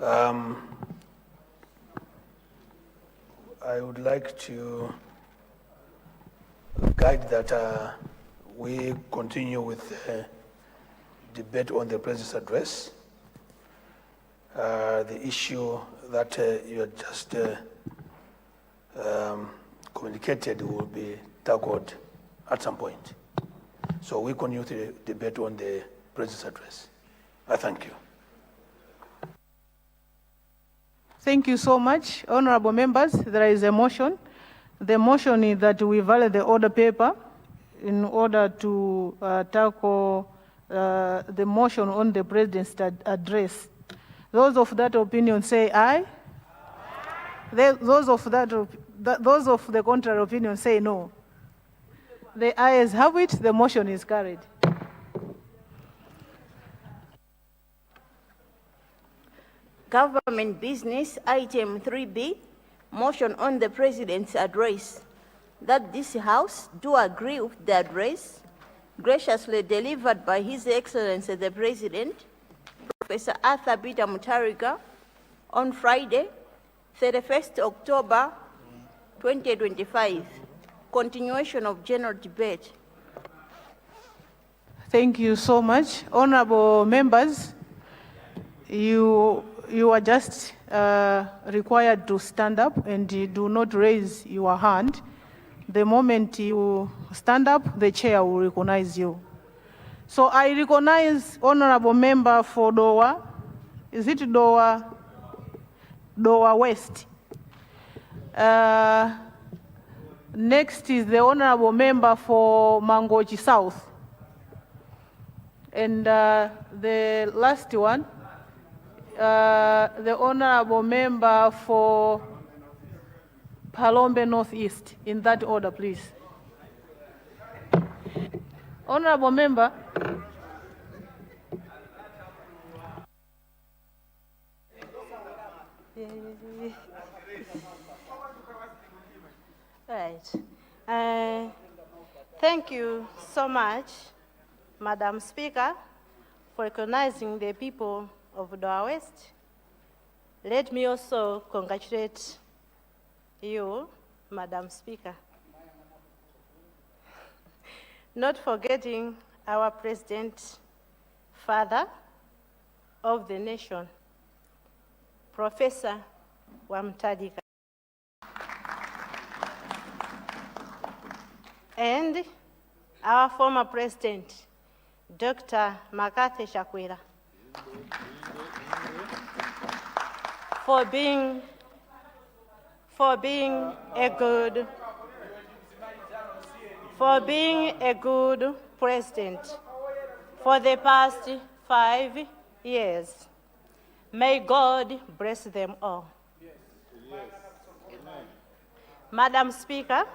I would like to guide that we continue with the debate on the President's address. The issue that you had just communicated will be tackled at some point. So we continue the debate on the President's address. I thank you. Thank you so much, honorable members. There is a motion. The motion is that we validate the order paper in order to tackle the motion on the President's address. Those of that opinion say aye. Those of the contrary opinion say no. The ayes have it. The motion is carried. Government business, item 3B, motion on the President's address. That this House do agree with the address graciously delivered by His Excellency the President, Professor Arthur Peter Mutharika, on Friday, 31st October 2025. Continuation of general debate. Thank you so much. Honorable members, you are just required to stand up and you do not raise your hand. The moment you stand up, the chair will recognize you. So I recognize honorable member for Dowa. Is it Dowa? Dowa West. Next is the honorable member for Mangochi South. And the last one, the honorable member for Palombe Northeast, in that order, please. Honorable member. Right. Thank you so much, Madam Speaker, for recognizing the people of Dowa West. Let me also congratulate you, Madam Speaker. Not forgetting our President, Father of the nation, Professor Wamtadika. And our former President, Dr. Makate Chakwera, for being a good president for the past 5 years. May God bless them all. Yes. Madam Speaker,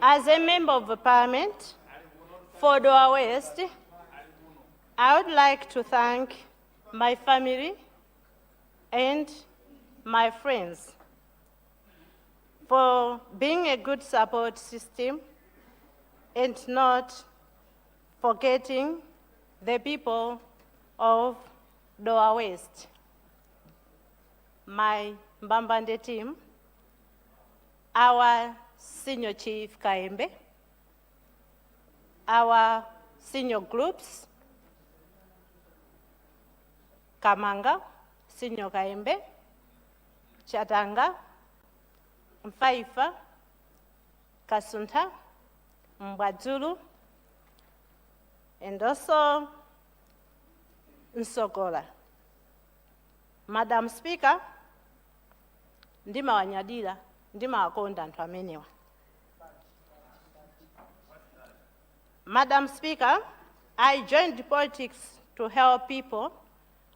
as a member of the Parliament for Dowa West, I would like to thank my family and my friends for being a good support system and not forgetting the people of Dowa West. My Mbambande team, our Senior Chief Kaembe, our senior groups, Kamanga, Senior Kaembe, Chatanga, Mfaifa, Kasunta, Mbadzulu, and also Nsogola. Madam Speaker, ndima wanyadila, ndima wakonda ntu amenewa. Madam Speaker, I joined politics to help people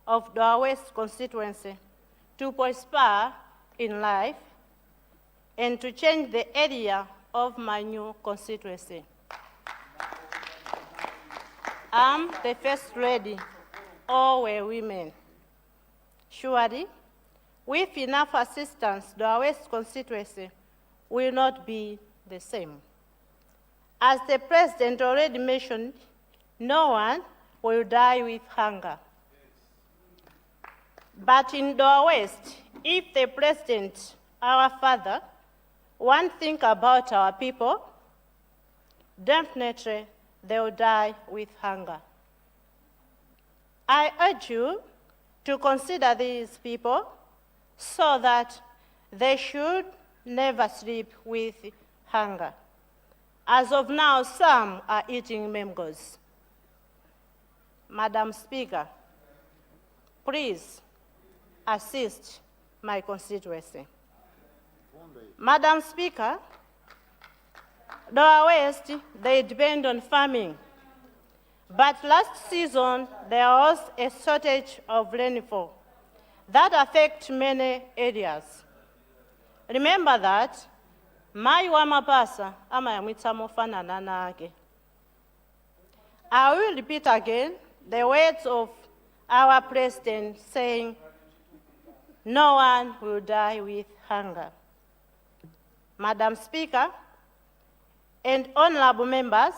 of the West constituency to prosper in life and to change the area of my new constituency. I'm the first lady, all were women. Surely, with enough assistance, the West constituency will not be the same. As the President already mentioned, no one will die with hunger. But in Doha West, if the president, our father, won't think about our people, definitely they will die with hunger. I urge you to consider these people so that they should never sleep with hunger. As of now, some are eating mangoes. Madam Speaker, please assist my constituency. Madam Speaker, Doha West, they depend on farming. But last season, there was a shortage of rainfall that affects many areas. Remember that, mai wa mapasa ama yamwita mofanana nage. I will repeat again the words of our president saying, no one will die with hunger. Madam Speaker and honorable members,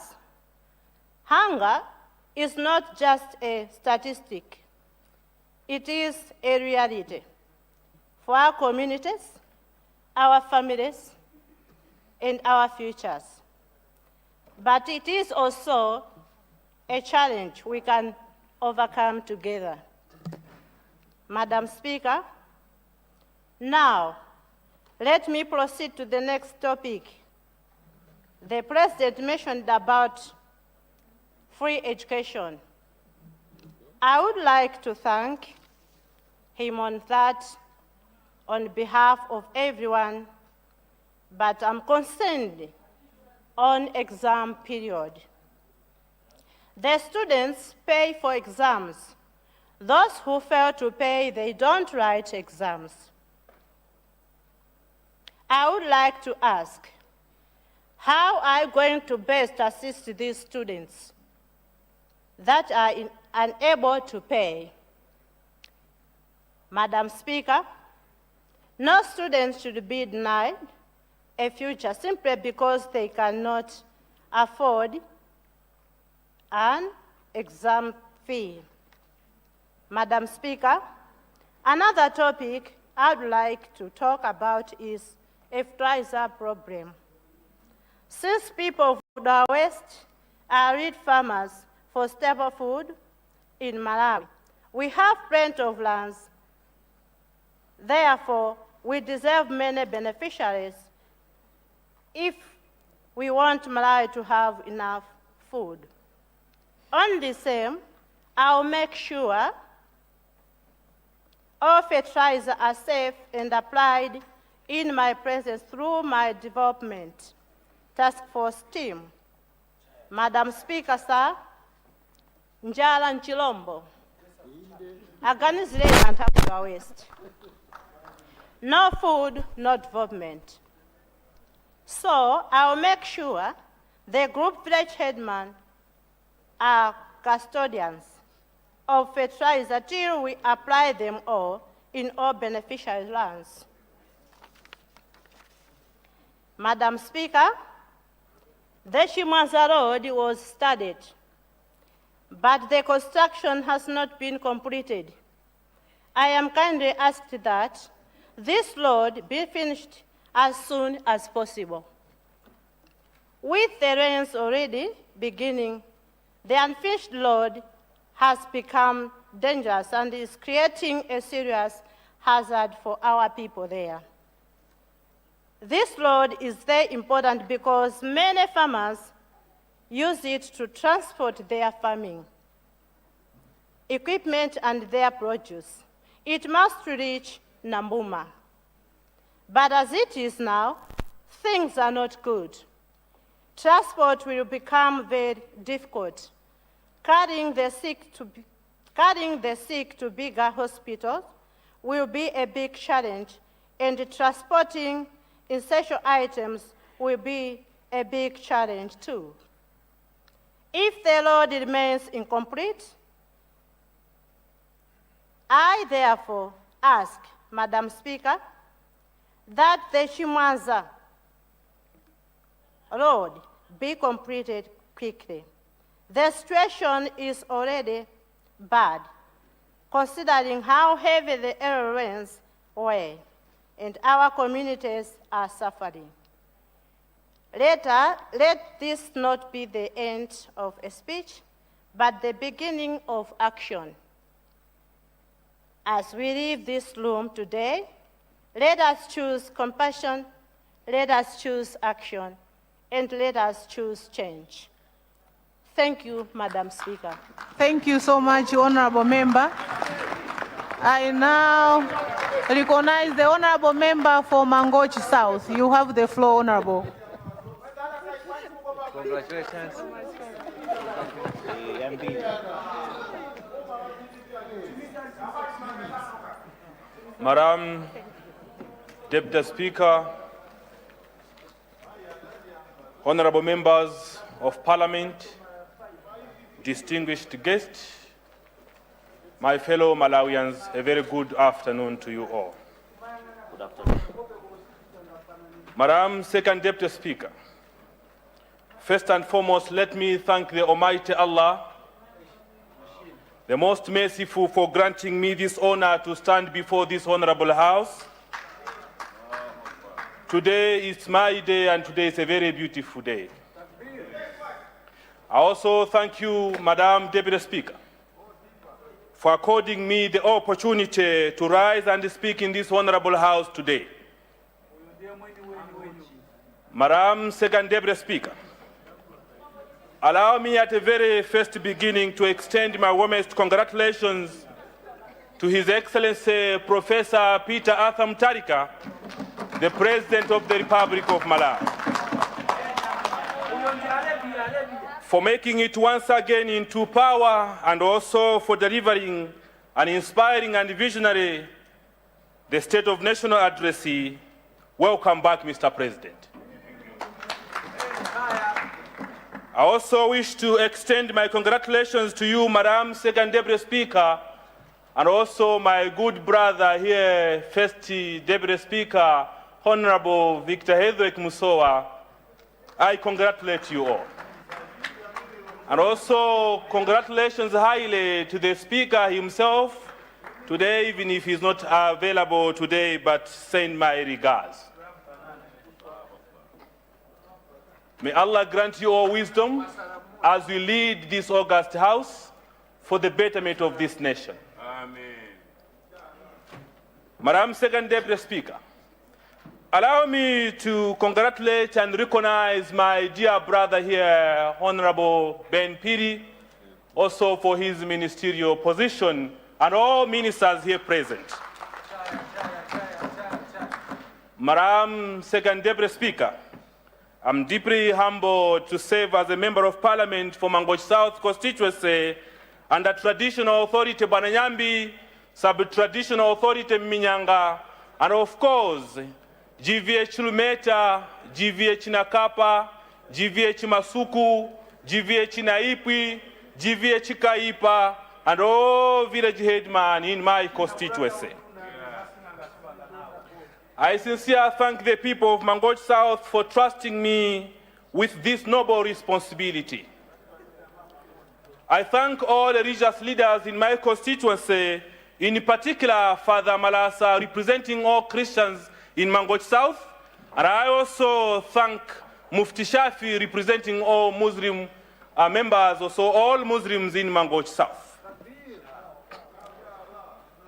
hunger is not just a statistic. It is a reality for our communities, our families, and our futures. But it is also a challenge we can overcome together. Madam Speaker, now let me proceed to the next topic. The President mentioned about free education. I would like to thank him on that on behalf of everyone, but I'm concerned on exam period. The students pay for exams. Those who fail to pay, they don't write exams. I would like to ask, how are you going to best assist these students that are unable to pay? Madam Speaker, no student should be denied a future simply because they cannot afford an exam fee. Madam Speaker, another topic I'd like to talk about is a fertilizer problem. Since people of the West are reed farmers for staple food in Malawi, we have plenty of lands. Therefore, we deserve many beneficiaries if we want Malawi to have enough food. On the same, I'll make sure all fertilizers are safe and applied in my presence through my development task force team. Madam Speaker, sir, njala nchilombo. Aganizile Luntha West. No food, no development. So I'll make sure the group village headmen are custodians of fertilizer till we apply them all in all beneficiary lands. Madam Speaker, the Shimanza Road was started, but the construction has not been completed. I am kindly asked that this road be finished as soon as possible. With the rains already beginning, the unfinished road has become dangerous and is creating a serious hazard for our people there. This road is very important because many farmers use it to transport their farming equipment and their produce. It must reach Nambuma. But as it is now, things are not good. Transport will become very difficult. Carrying the sick to bigger hospitals will be a big challenge, and transporting essential items will be a big challenge too. If the road remains incomplete, I therefore ask, Madam Speaker, that the Shimanza road be completed quickly. The situation is already bad. considering how heavy the early rains were, and our communities are suffering. Let this not be the end of a speech, but the beginning of action. As we leave this room today, let us choose compassion, let us choose action, and let us choose change. Thank you, Madam Speaker. Thank you so much, Honorable Member. I now recognize the Honorable Member for Mangochi South. You have the floor, Honorable. Congratulations. Madam Deputy Speaker, honorable members of Parliament, distinguished guests, my fellow Malawians, a very good afternoon to you all. Good afternoon. Madam Second Deputy Speaker, first and foremost, let me thank the Almighty Allah, the most merciful, for granting me this honor to stand before this honorable house. Today is my day, and today is a very beautiful day. I also thank you, Madam Deputy Speaker, for according me the opportunity to rise and speak in this honorable house today. Madam Second Deputy Speaker, allow me at the very first beginning to extend my warmest congratulations to His Excellency Professor Peter Arthur Mutharika, the President of the Republic of Malawi, for making it once again into power, and also for delivering an inspiring and visionary the State of National Address. Welcome back, Mr. President. I also wish to extend my congratulations to you, Madam Second Deputy Speaker, and also my good brother here, First Deputy Speaker, Honorable Victor Hedwek Musowa. I congratulate you all. And also congratulations highly to the Speaker himself today, even if he's not available today, but send my regards. May Allah grant you all wisdom as we lead this august house for the betterment of this nation. Amen. Madam Second Deputy Speaker, allow me to congratulate and recognize my dear brother here, Honorable Ben Piri, also for his ministerial position, and all ministers here present. Madam Second Deputy Speaker, I'm deeply humbled to serve as a Member of Parliament for Mangochi South constituency under Traditional Authority Bananyambi, Sub-Traditional Authority Minyanga, and of course, GVH Lumeta, GVH Nakapa, GVH Masuku, GVH Naipwi, GVH Kaipa, and all village headmen in my constituency. I sincerely thank the people of Mangochi South for trusting me with this noble responsibility. I thank all the religious leaders in my constituency, in particular Father Malasa, representing all Christians in Mangochi South, and I also thank Mufti Shafi, representing all Muslim members, also all Muslims in Mangochi South.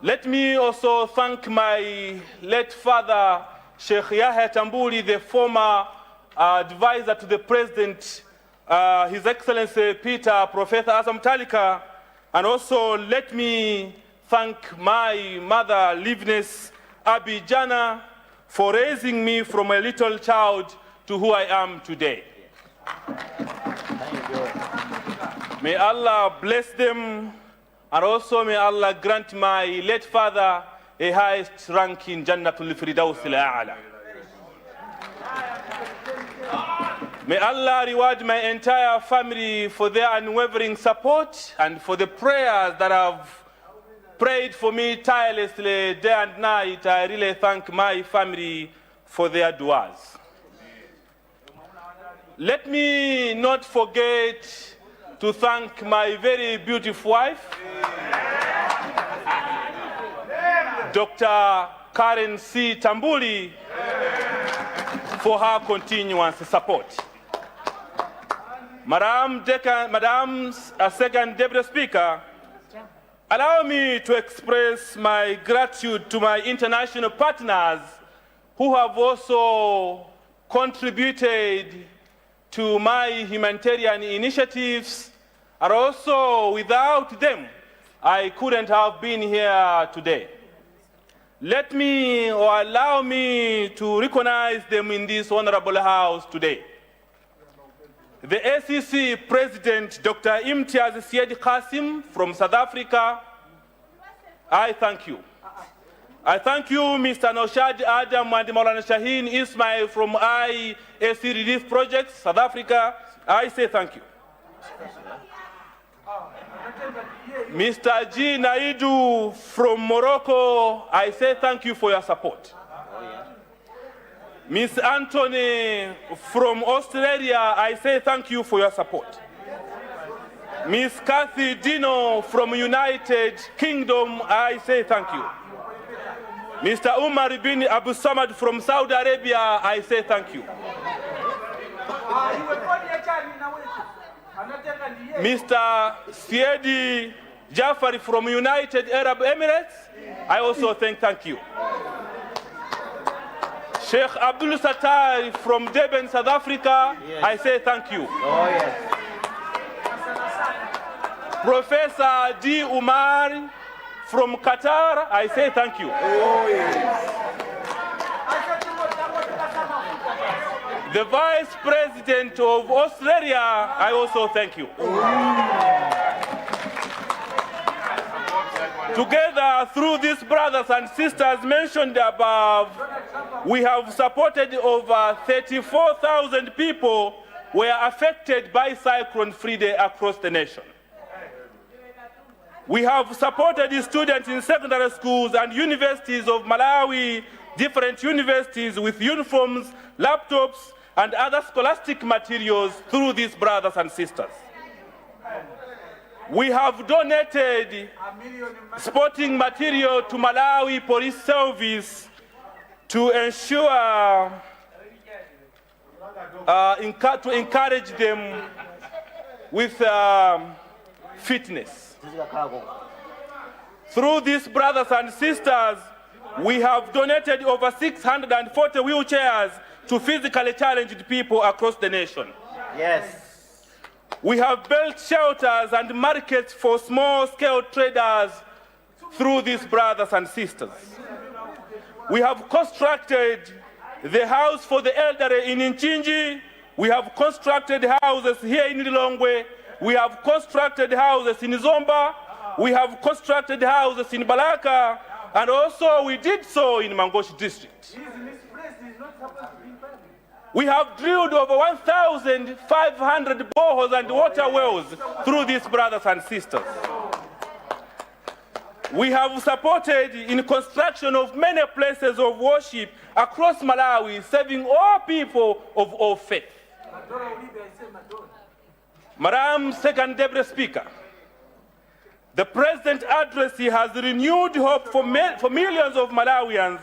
Let me also thank my late father, Sheikh Yahya Tambuli, the former advisor to the President, His Excellency Peter Professor Asam Talika, and also let me thank my mother, Liveness Abijana, for raising me from a little child to who I am today. May Allah bless them, and also may Allah grant my late father a highest rank in Jannatul Firdaus al-A'la. May Allah reward my entire family for their unwavering support and for the prayers that have prayed for me tirelessly day and night. I really thank my family for their du'as. Let me not forget to thank my very beautiful wife, Dr. Karen C. Tambuli for her continuous support. Madam Second Deputy Speaker, allow me to express my gratitude to my international partners who have also contributed to my humanitarian initiatives, and also without them, I couldn't have been here today. Let me or allow me to recognize them in this honorable house today. The ACC President, Dr. Imtiaz Syed Qasim from South Africa, I thank you. I thank you, Mr. Noshad Adam and Maulana Shaheen Ismail from IAC Relief Project, South Africa. I say thank you. Mr. G. Naidu from Morocco, I say thank you for your support. Ms. Anthony from Australia, I say thank you for your support. Ms. Kathy Dino from United Kingdom, I say thank you. Mr. Umar bin Abu Samad from Saudi Arabia, I say thank you. Mr. Siedi Jafari from United Arab Emirates, I also thank you. Sheikh Abdul Sattar from Durban, South Africa, yes. I say thank you. Oh, yes. Professor D. Umar from Qatar, I say thank you. Oh, yes. The Vice President of Australia, I also thank you. Together, through these brothers and sisters mentioned above, we have supported over 34,000 people who were affected by Cyclone Fride across the nation. We have supported the students in secondary schools and universities of Malawi, different universities with uniforms, laptops, and other scholastic materials through these brothers and sisters. We have donated sporting material to Malawi Police Service to ensure, to encourage them with fitness. Through these brothers and sisters, we have donated over 640 wheelchairs to physically challenged people across the nation. Yes. We have built shelters and markets for small-scale traders through these brothers and sisters. We have constructed the house for the elderly in Nchinji. We have constructed houses here in Lilongwe. We have constructed houses in Zomba. We have constructed houses in Balaka. And also we did so in Mangochi district. We have drilled over 1,500 boreholes and water wells through these brothers and sisters. We have supported in construction of many places of worship across Malawi, serving all people of all faith. Madam Second Deputy Speaker, the President's address has renewed hope for millions of Malawians,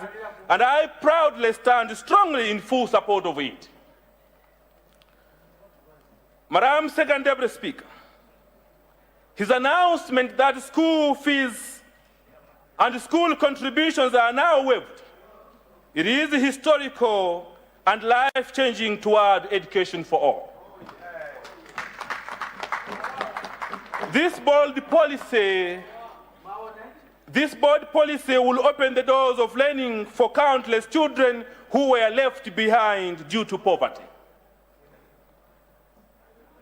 and I proudly stand strongly in full support of it. Madam Second Deputy Speaker, his announcement that school fees and school contributions are now waived, it is historical and life-changing toward education for all. This bold policy will open the doors of learning for countless children who were left behind due to poverty.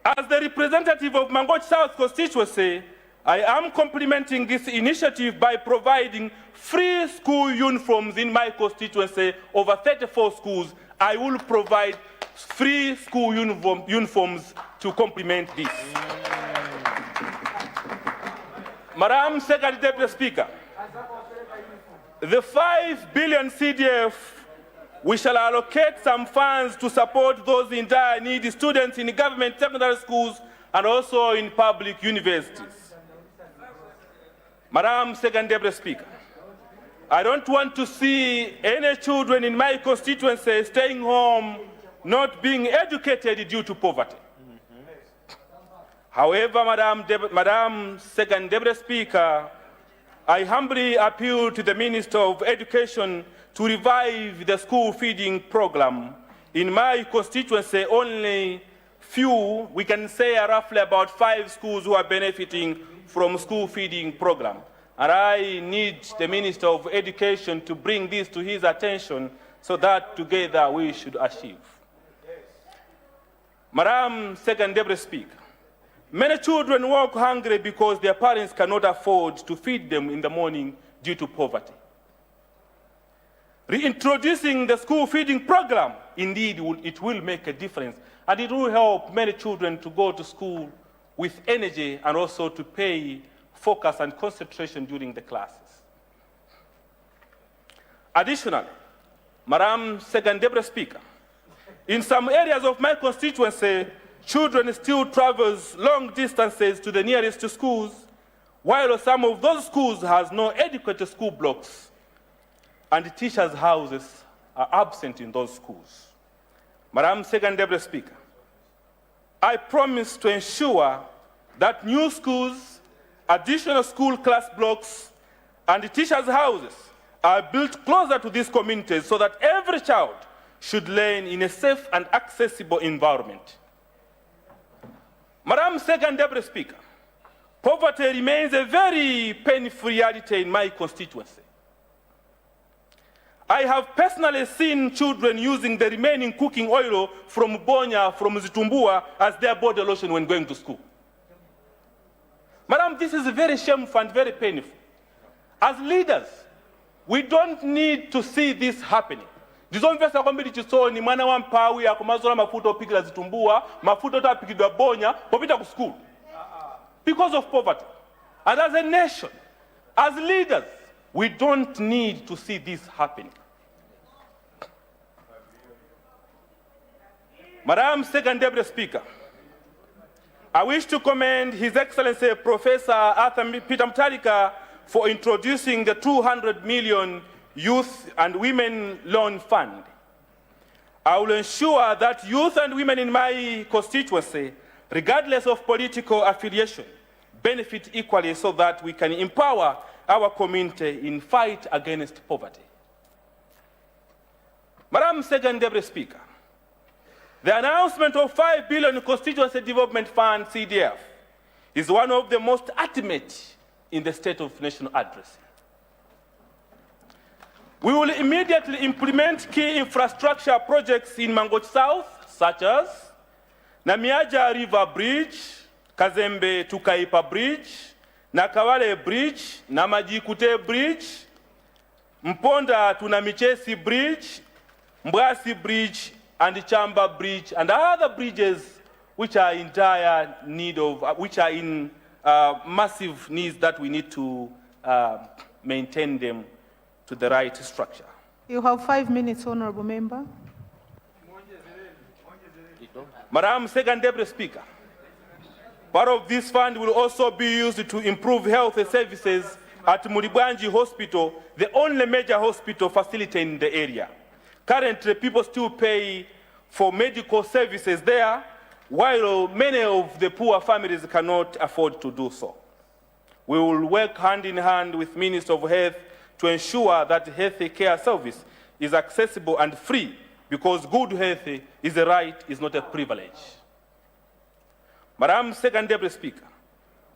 As the representative of Mangochi South constituency, I am complementing this initiative by providing free school uniforms in my constituency, over 34 schools. I will provide free school uniforms to complement this. Madam Second Deputy Speaker, the 5 billion CDF, we shall allocate some funds to support those in dire need, students in government secondary schools and also in public universities. Madam Second Deputy Speaker, I don't want to see any children in my constituency staying home not being educated due to poverty. However, Madam Second Deputy Speaker, I humbly appeal to the Minister of Education to revive the school feeding program. In my constituency, only few, we can say roughly about 5 schools who are benefiting from school feeding program. And I need the Minister of Education to bring this to his attention so that together we should achieve. Madam Second Deputy Speaker, many children walk hungry because their parents cannot afford to feed them in the morning due to poverty. Reintroducing the school feeding program, indeed, it will make a difference, and it will help many children to go to school with energy and also to pay focus and concentration during the classes. Additionally, Madam Second Deputy Speaker, in some areas of my constituency, children still travel long distances to the nearest schools, while some of those schools has no adequate school blocks, and teachers' houses are absent in those schools. Madam Second Deputy Speaker, I promise to ensure that new schools, additional school class blocks, and teachers' houses are built closer to these communities so that every child should learn in a safe and accessible environment. Madam Second Deputy Speaker, poverty remains a very painful reality in my constituency. I have personally seen children using the remaining cooking oil from Bonya, from Zitumbua, as their body lotion when going to school. Madam, this is very shameful and very painful. As leaders, we don't need to see this happening. Ndizomvesa kwambiri chisoni mwana wa mpawi akomazola mafuta opikira Zitumbua, mafuta otapikidwa Bonya, popita ku school. Because of poverty. And as a nation, as leaders, we don't need to see this happening. Madam Second Deputy Speaker, I wish to commend His Excellency Professor Arthur Peter Mutharika for introducing the 200 million Youth and Women Loan Fund. I will ensure that youth and women in my constituency, regardless of political affiliation, benefit equally so that we can empower our community in fight against poverty. Madam Second Deputy Speaker, the announcement of 5 billion Constituency Development Fund, CDF, is one of the most ultimate in the State of National Address. We will immediately implement key infrastructure projects in Mangochi South, such as Namiaja River Bridge, Kazembe Tukaipa Bridge, Nakawale Bridge, Namajikute Bridge, Mponda Tunamichesi Bridge, Mbwasi Bridge, and Chamba Bridge, and other bridges which are in dire need of, which are in massive needs that we need to maintain them to the right structure. You have 5 minutes, Honorable Member. Madam Second Deputy Speaker, part of this fund will also be used to improve health services at Mulibwanji Hospital, the only major hospital facility in the area. Currently, people still pay for medical services there, while many of the poor families cannot afford to do so. We will work hand in hand with Minister of Health to ensure that health care service is accessible and free, because good health is a right, is not a privilege. Madam Second Deputy Speaker,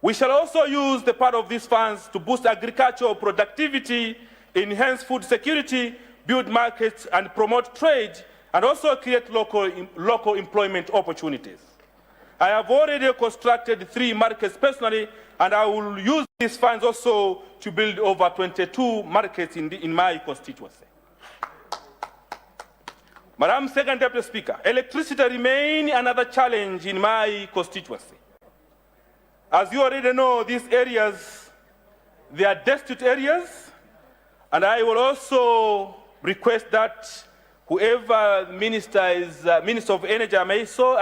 we shall also use the part of these funds to boost agricultural productivity, enhance food security, build markets and promote trade, and also create local employment opportunities. I have already constructed 3 markets personally, and I will use these funds also to build over 22 markets in my constituency. Madam Second Deputy Speaker, electricity remains another challenge in my constituency. As you already know, these areas, they are destitute areas, and I will also request that whoever minister is Minister of Energy, I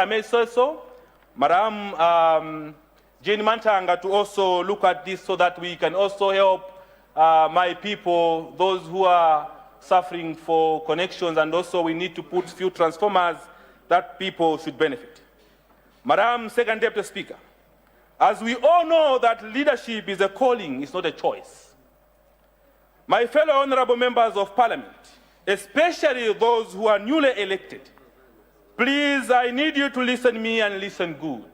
may say so, Madam Jane Mantanga, to also look at this so that we can also help my people, those who are suffering for connections, and also we need to put few transformers that people should benefit. Madam Second Deputy Speaker, as we all know that leadership is a calling, it's not a choice. My fellow honorable members of parliament, especially those who are newly elected, please, I need you to listen to me and listen good.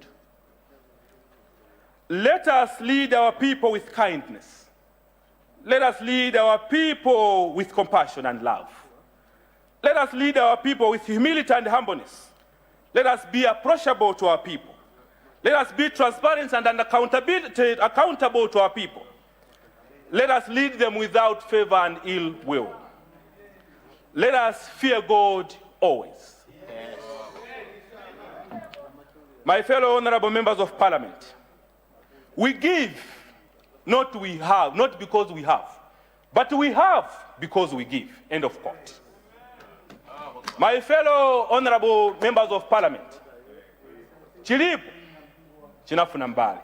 Let us lead our people with kindness. Let us lead our people with compassion and love. Let us lead our people with humility and humbleness. Let us be approachable to our people. Let us be transparent and accountable to our people. Let us lead them without favor and ill will. Let us fear God always. Yes. My fellow honorable members of parliament, we give, not because we have, but we have because we give. End of quote. My fellow honorable members of parliament, chilipo chinafuna mbali.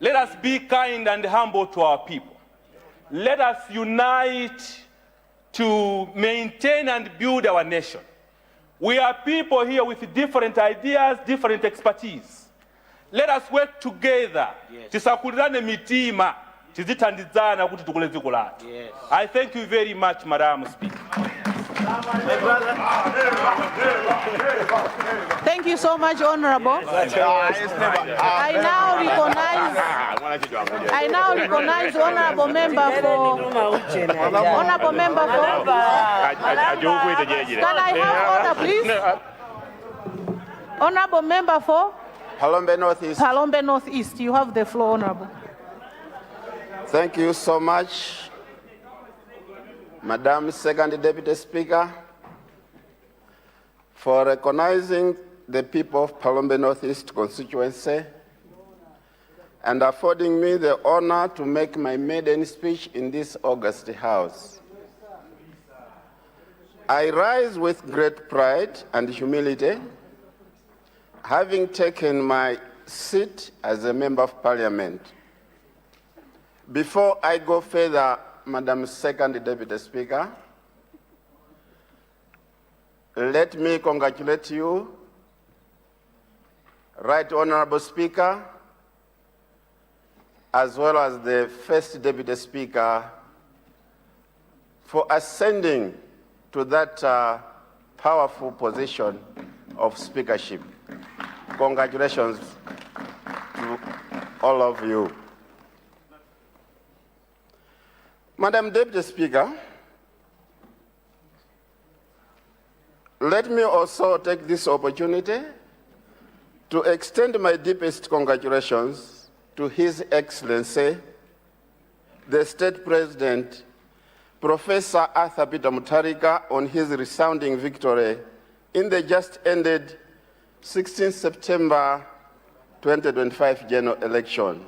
Let us be kind and humble to our people. Let us unite to maintain and build our nation. We are people here with different ideas, different expertise. Let us work together. Tisakulirane mitima, tizitandizana kuti tukule dziko lathu. I thank you very much, Madam Speaker. Thank you so much, Honorable. I now recognize Honorable Member for. Can I have order, please? Honorable Member for Palombe Northeast. Palombe Northeast. You have the floor, Honorable. Thank you so much, Madam Second Deputy Speaker, for recognizing the people of Palombe Northeast constituency and affording me the honor to make my maiden speech in this august house. I rise with great pride and humility, having taken my seat as a member of parliament. Before I go further, Madam Second Deputy Speaker, let me congratulate you, Right Honorable Speaker, as well as the First Deputy Speaker, for ascending to that powerful position of speakership. Congratulations to all of you. Madam Deputy Speaker, let me also take this opportunity to extend my deepest congratulations to His Excellency, the State President, Professor Arthur Peter Mutharika, on his resounding victory in the just ended 16 September 2025 general election.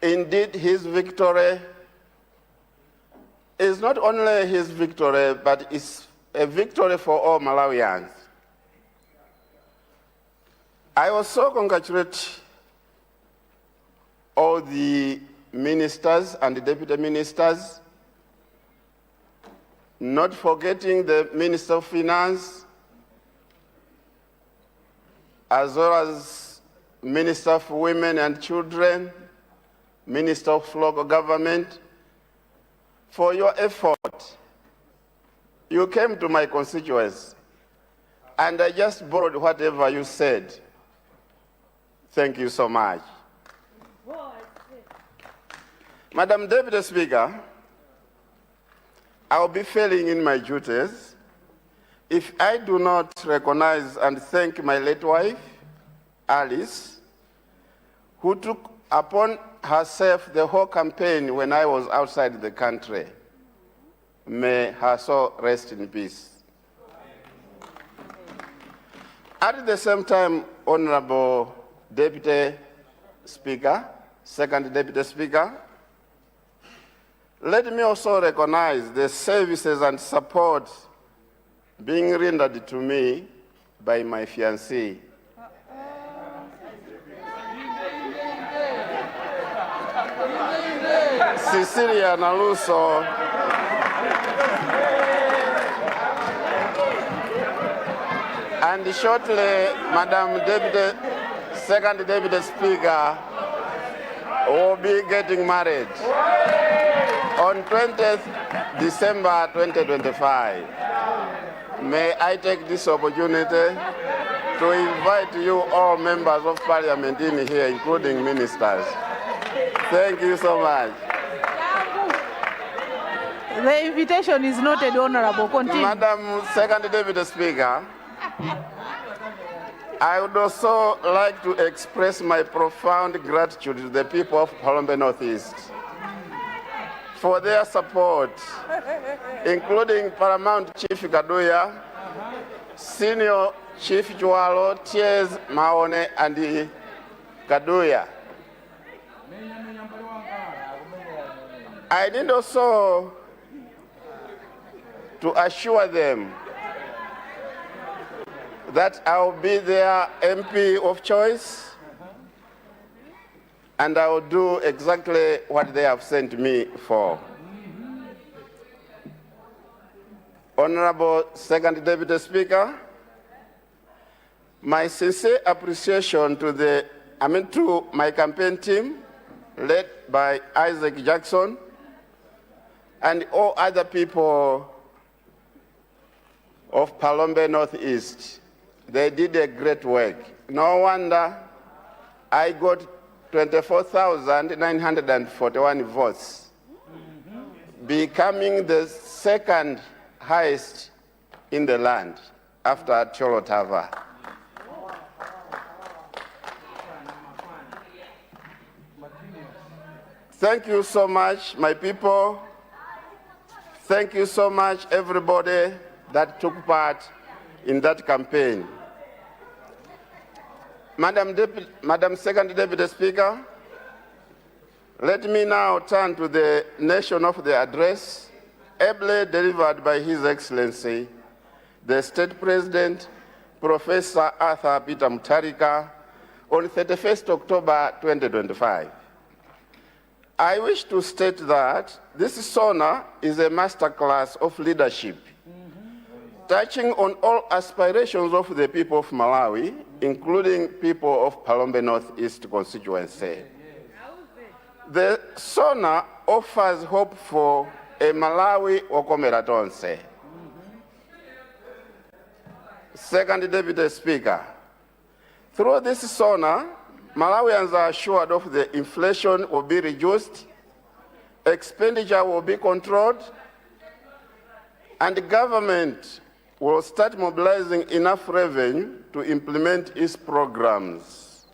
Indeed, his victory is not only his victory, but it's a victory for all Malawians. I also congratulate all the ministers and the deputy ministers, not forgetting the Minister of Finance, as well as Minister of Women and Children, Minister of Local Government, for your effort. You came to my constituents, and I just borrowed whatever you said. Thank you so much. Madam Deputy Speaker, I will be failing in my duties if I do not recognize and thank my late wife, Alice, who took upon herself the whole campaign when I was outside the country. May her soul rest in peace. At the same time, Honorable Deputy Speaker, Second Deputy Speaker, let me also recognize the services and support being rendered to me by my fiancée. Cecilia Naluso, and shortly, Madam Second Deputy Speaker will be getting married on 20th December 2025. May I take this opportunity to invite you all members of parliament in here, including ministers. Thank you so much. The invitation is noted, Honorable. Continue. Madam Second Deputy Speaker, I would also like to express my profound gratitude to the people of Palombe Northeast for their support, including Paramount Chief Kaduya, Senior Chief Jualo, Tiers Maone, and Kaduya. I need also to assure them that I will be their MP of choice, and I will do exactly what they have sent me for. Honorable Second Deputy Speaker, my sincere appreciation to my campaign team, led by Isaac Jackson, and all other people of Palombe Northeast. They did a great work. No wonder I got 24,941 votes, becoming the second highest in the land after Cholotava. Thank you so much, my people. Thank you so much, everybody that took part in that campaign. Madam Second Deputy Speaker, let me now turn to the nation of the address ably delivered by His Excellency, the State President, Professor Arthur Peter Mutharika, on 31st October 2025. I wish to state that this SONA is a masterclass of leadership, touching on all aspirations of the people of Malawi, including people of Palombe Northeast constituency. The SONA offers hope for a Malawi okomera tonse. Second Deputy Speaker, through this SONA, Malawians are assured of the inflation will be reduced, expenditure will be controlled, and the government will start mobilizing enough revenue to implement its programs.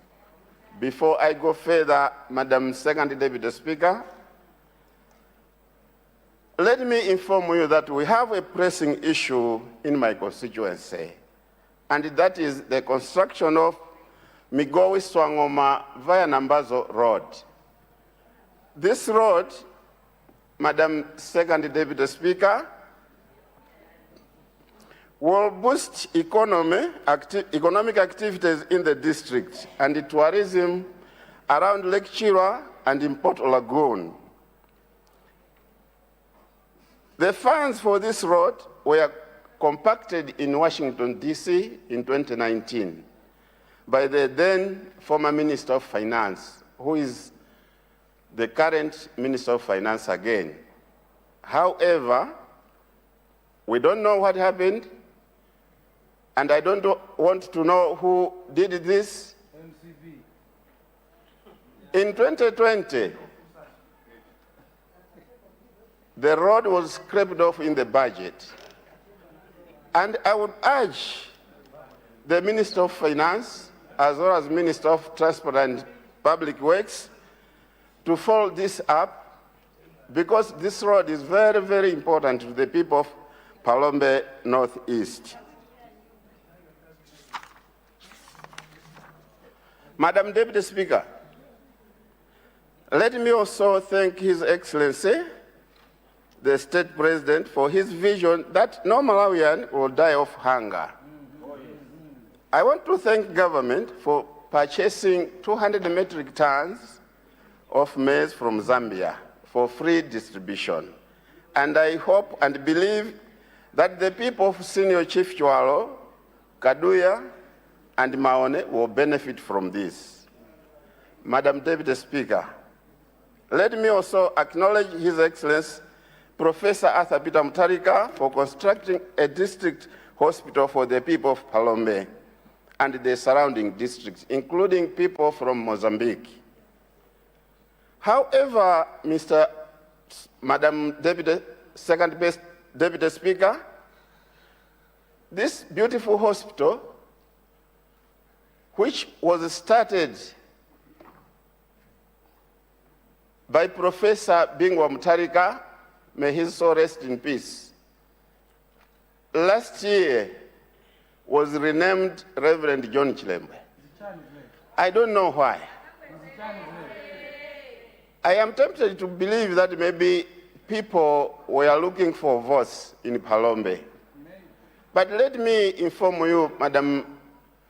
Before I go further, Madam Second Deputy Speaker, let me inform you that we have a pressing issue in my constituency, and that is the construction of Migowi Swangoma via Nambazo Road. This road, Madam Second Deputy Speaker, will boost economic activities in the district and the tourism around Lake Chirwa and in Port Lagoon. The funds for this road were compacted in Washington, D.C. in 2019 by the then former Minister of Finance, who is the current Minister of Finance again. However, we don't know what happened, and I don't want to know who did this. In 2020, the road was scraped off in the budget. And I would urge the Minister of Finance, as well as Minister of Transport and Public Works, to follow this up, because this road is very, very important to the people of Palombe Northeast. Madam Deputy Speaker, let me also thank His Excellency, the State President, for his vision that no Malawian will die of hunger. I want to thank government for purchasing 200 metric tons of maize from Zambia for free distribution. And I hope and believe that the people of Senior Chief Chwalo, Kaduya, and Maone will benefit from this. Madam Deputy Speaker, let me also acknowledge His Excellency Professor Arthur Peter Mutharika for constructing a district hospital for the people of Palombe and the surrounding districts, including people from Mozambique. However, Madam Second Best Deputy Speaker, this beautiful hospital, which was started by Professor Bingwa Mutharika, may his soul rest in peace, last year was renamed Reverend John Chilembe. I don't know why. I am tempted to believe that maybe people were looking for votes in Palombe. But let me inform you, Madam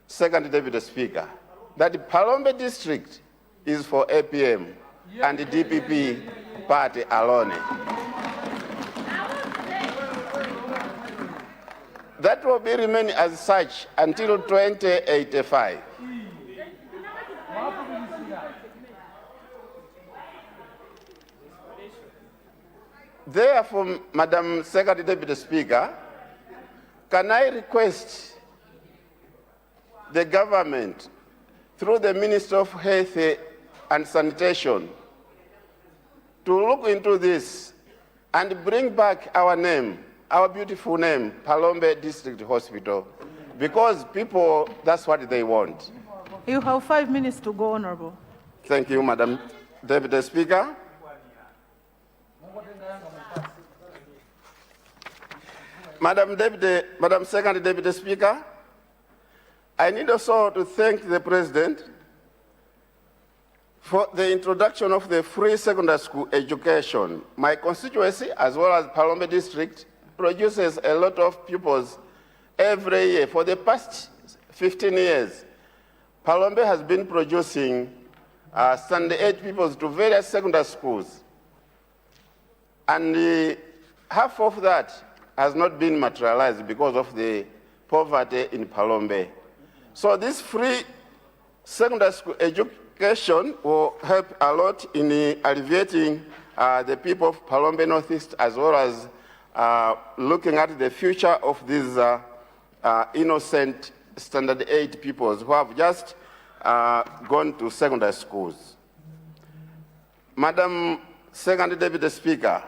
Second Deputy Speaker, that the Palombe district is for APM and the DPP party alone. That will be remain as such until 2085. Therefore, Madam Second Deputy Speaker, can I request the government, through the Minister of Health and Sanitation, to look into this and bring back our name, our beautiful name, Palombe District Hospital, because people, that's what they want. You have 5 minutes to go, Honorable. Thank you, Madam Deputy Speaker. Madam Second Deputy Speaker, I need also to thank the President for the introduction of the free secondary school education. My constituency, as well as Palombe District, produces a lot of pupils every year. For the past 15 years, Palombe has been producing standard 8 pupils to various secondary schools. And half of that has not been materialized because of the poverty in Palombe. So this free secondary school education will help a lot in alleviating the people of Palombe Northeast, as well as looking at the future of these innocent standard 8 pupils who have just gone to secondary schools. Madam Second Deputy Speaker,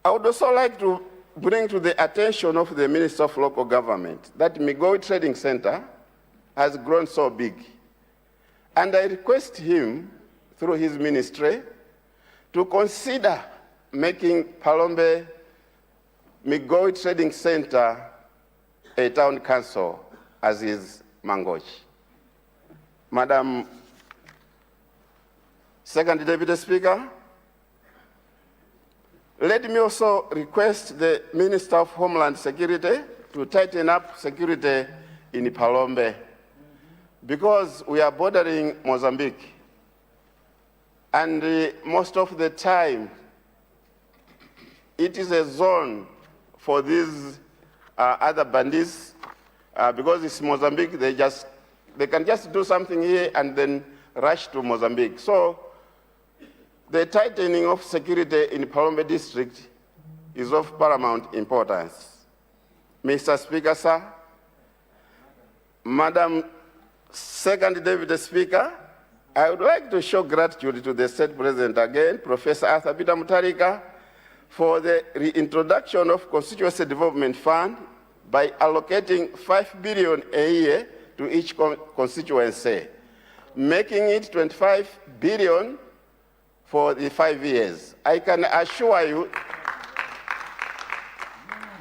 I would also like to bring to the attention of the Minister of Local Government that Migoi Trading Center has grown so big. And I request him, through his ministry, to consider making Palombe Migoi Trading Center a town council, as is Mangochi. Madam Second Deputy Speaker, let me also request the Minister of Homeland Security to tighten up security in Palombe, because we are bordering Mozambique. And most of the time, it is a zone for these other bandits, because it's Mozambique, they can just do something here and then rush to Mozambique. So the tightening of security in Palombe District is of paramount importance. Mr. Speaker, sir, Madam Second Deputy Speaker, I would like to show gratitude to the State President again, Professor Arthur Peter Mutharika, for the reintroduction of Constituency Development Fund by allocating 5 billion a year to each constituency, making it 25 billion for the 5 years. I can assure you,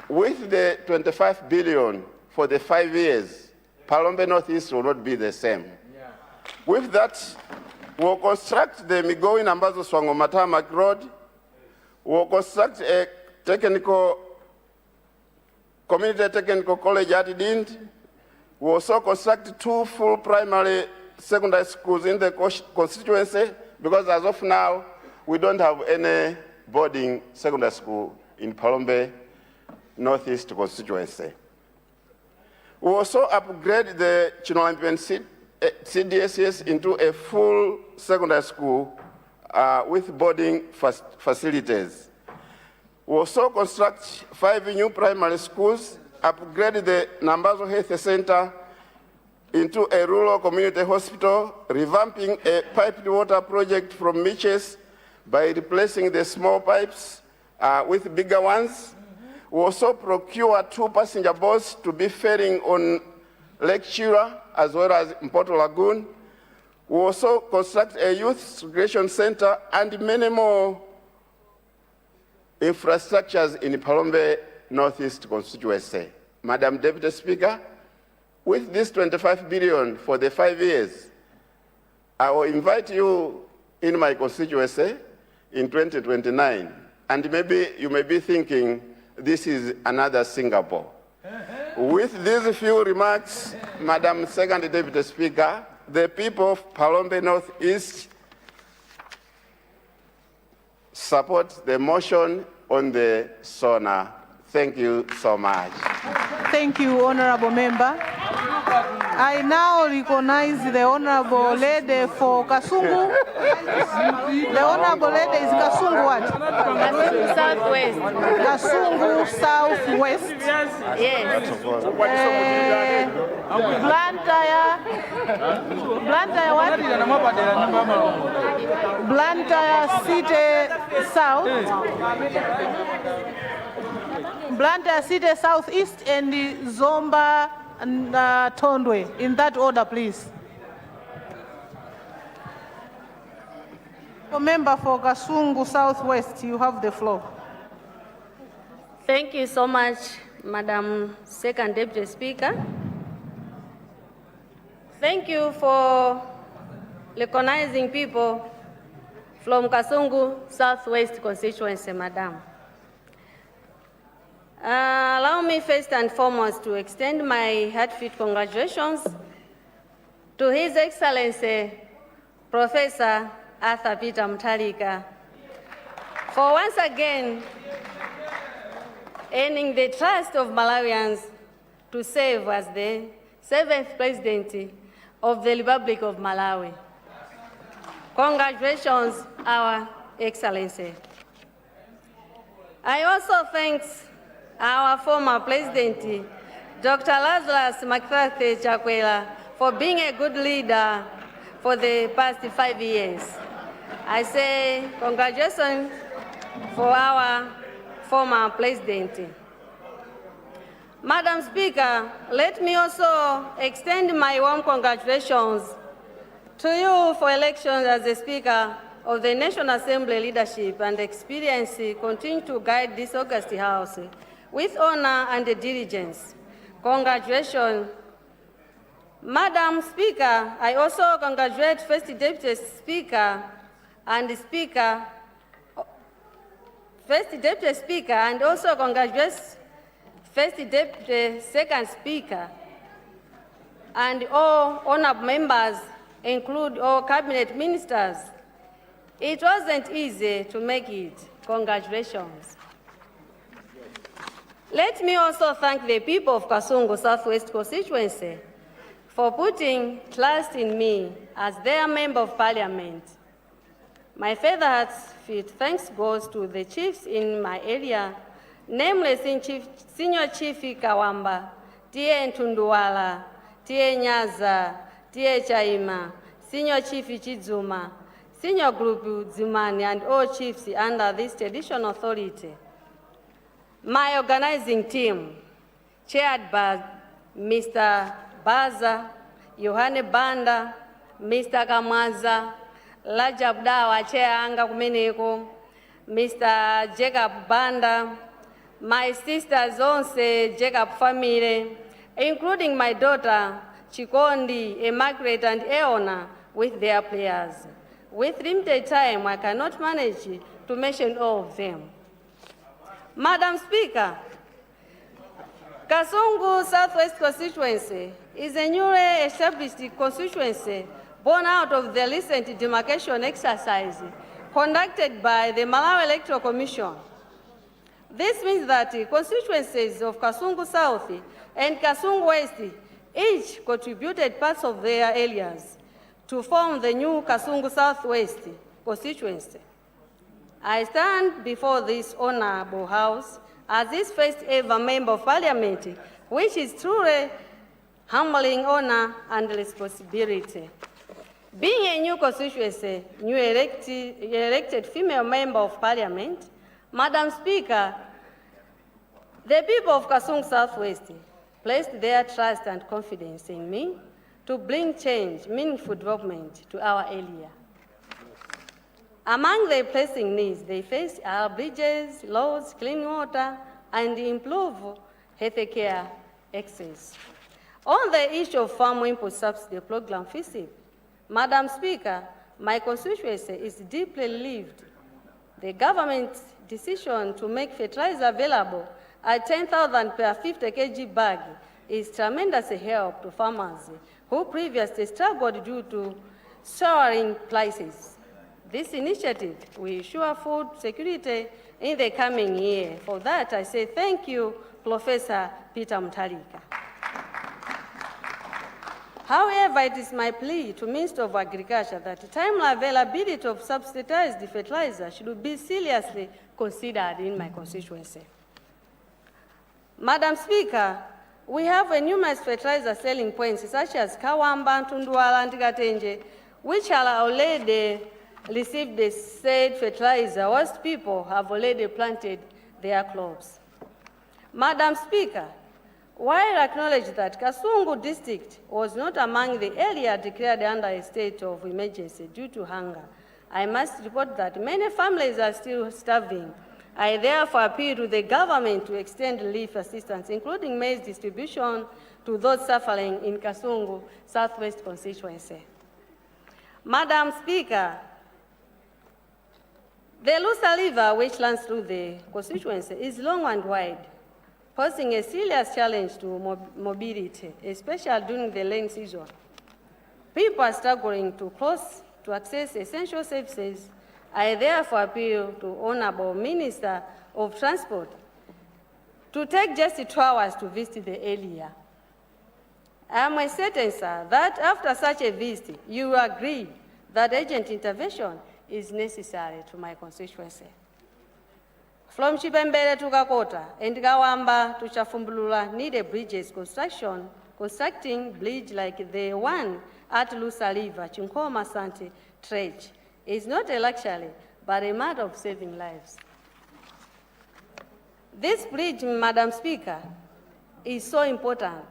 with the 25 billion for the 5 years, Palombe Northeast will not be the same. Yeah. With that, we'll construct the Migoi Nambazo Swango Matamak Road. We'll construct a community technical college at Dind. We'll also construct 2 full primary secondary schools in the constituency, because as of now, we don't have any boarding secondary school in Palombe Northeast constituency. We also upgrade the Chinolampian CDSS into a full secondary school with boarding facilities. We also construct 5 new primary schools, upgrade the Nambazo Health Center into a rural community hospital, revamping a piped water project from Miches by replacing the small pipes with bigger ones. We also procure 2 passenger boats to be ferrying on Lake Chira as well as Mpoto Lagoon. We also construct a youth recreation center and many more infrastructures in Palombe Northeast constituency. Madam Deputy Speaker, with this 25 billion for the 5 years, I will invite you in my constituency in 2029, and maybe you may be thinking this is another Singapore. With these few remarks, Madam Second Deputy Speaker, the people of Palombe Northeast support the motion on the SONA. Thank you so much. Thank you, Honorable Member. I now recognize the Honorable Lady for Kasungu. The Honorable Lady is Kasungu what? Kasungu Southwest. Kasungu Southwest. Yes. Blantyre what? Blantyre City South. Blantyre City Southeast and Zomba and Tondwe. In that order, please. Member for Kasungu Southwest, you have the floor. Thank you so much, Madam Second Deputy Speaker. Thank you for recognizing people from Kasungu Southwest constituency, Madam. Allow me first and foremost to extend my heartfelt congratulations to His Excellency Professor Arthur Peter Mutharika for once again earning the trust of Malawians to serve as the 7th President of the Republic of Malawi. Congratulations, Our Excellency. I also thank our former President, Dr. Lazarus McCarthy Chakwera, for being a good leader for the past 5 years. I say congratulations for our former President. Madam Speaker, let me also extend my warm congratulations to you for elections as the Speaker of the National Assembly leadership and experience continue to guide this august House with honor and diligence. Congratulations. Madam Speaker, I also congratulate First Deputy Speaker and also congratulate First Deputy Second Speaker and all honorable members, include all cabinet ministers. It wasn't easy to make it. Congratulations. Let me also thank the people of Kasungu Southwest constituency for putting trust in me as their member of parliament. My further heartfelt thanks goes to the chiefs in my area, namely Senior Chief Kawamba, T.A. Ntunduwala, T.A. Nyaza, T.A. Chaima, Senior Chief Chizuma, Senior Group Zimani, and all chiefs under this traditional authority. My organizing team, chaired by Mr. Baza, Yohane Banda, Mr. Kamwaza, Rajab Dawa, Chair Anga Kumeneko, Mr. Jacob Banda, my sisters Onse, Jacob family, including my daughter, Chikondi, Margaret, and Eona, with their players. With limited time, I cannot manage to mention all of them. Madam Speaker, Kasungu Southwest constituency is a newly established constituency born out of the recent demarcation exercise conducted by the Malawi Electoral Commission. This means that the constituencies of Kasungu South and Kasungu West each contributed parts of their areas to form the new Kasungu Southwest constituency. I stand before this honorable house as this first ever member of parliament, which is truly humbling honor and responsibility. Being a new constituency, new elected female member of parliament, Madam Speaker, the people of Kasungu Southwest placed their trust and confidence in me to bring change, meaningful development to our area. Among their pressing needs, they face are bridges, roads, clean water, and improve healthcare access. On the issue of farm input subsidy program FISIP, Madam Speaker, my constituency is deeply relieved. The government's decision to make fertilizer available at 10,000 per 50 kg bag is tremendous help to farmers who previously struggled due to soaring prices. This initiative will ensure food security in the coming year. For that, I say thank you, Professor Peter Mutharika. However, it is my plea to Minister of Agriculture that the timely availability of subsidized fertilizer should be seriously considered in my constituency. Madam Speaker, we have numerous fertilizer selling points such as Kawamba, Tundwala, and Katenje, which are already received the said fertilizer, whilst people have already planted their crops. Madam Speaker, while I acknowledge that Kasungu district was not among the area declared under a state of emergency due to hunger, I must report that many families are still starving. I therefore appeal to the government to extend relief assistance, including maize distribution, to those suffering in Kasungu Southwest constituency. Madam Speaker, the Luntha River, which runs through the constituency, is long and wide, posing a serious challenge to mobility, especially during the rain season. People are struggling to cross to access essential services. I therefore appeal to Honorable Minister of Transport to take just 2 hours to visit the area. I am certain, sir, that after such a visit, you will agree that urgent intervention is necessary to my constituency. From Chipembele to Kakota and Kawamba to Chafumbulula needed bridges constructing bridge like the one at Luntha River, Chinkoma Santi Trench is not a luxury, but a matter of saving lives. This bridge, Madam Speaker, is so important,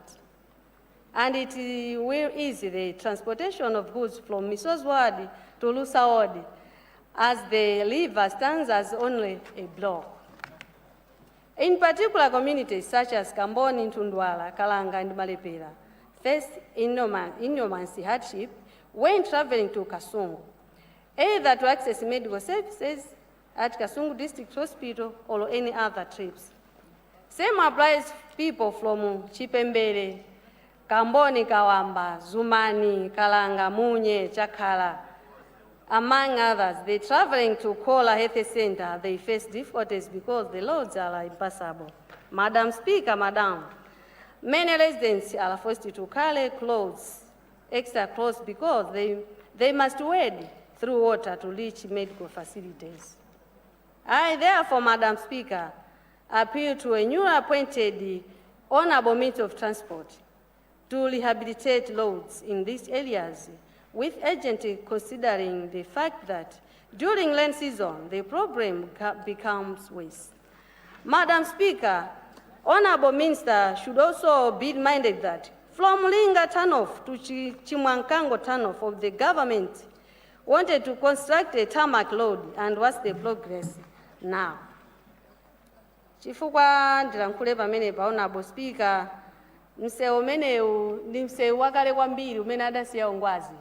and it will ease the transportation of goods from Misos Ward to Luntha Ward, as the river stands as only a block. In particular, communities such as Kamboni, Tundwala, Kalanga, and Malepera face enormous hardship when traveling to Kasungu, either to access medical services at Kasungu District Hospital or any other trips. Same applies people from Chipembele, Kamboni, Kawamba, Zumani, Kalanga, Munye, Chakala. Among others, they traveling to Kola Health Center, they face difficulties because the roads are impassable. Madam Speaker, many residents are forced to carry clothes, extra clothes, because they must wade through water to reach medical facilities. I therefore, Madam Speaker, appeal to a newly appointed Honorable Minister of Transport to rehabilitate roads in these areas, with urgently considering the fact that during rain season, the problem becomes worse. Madam Speaker, Honorable Minister should also be minded that from Linga Turnoff to Chimwankango Turnoff of the government wanted to construct a tarmac road, and what's the progress now? Chifukwa ndilankhule pamene pa Honorable Speaker, msewu umenewu ndi msewu wakale kwambiri umene adasiya ongwazi.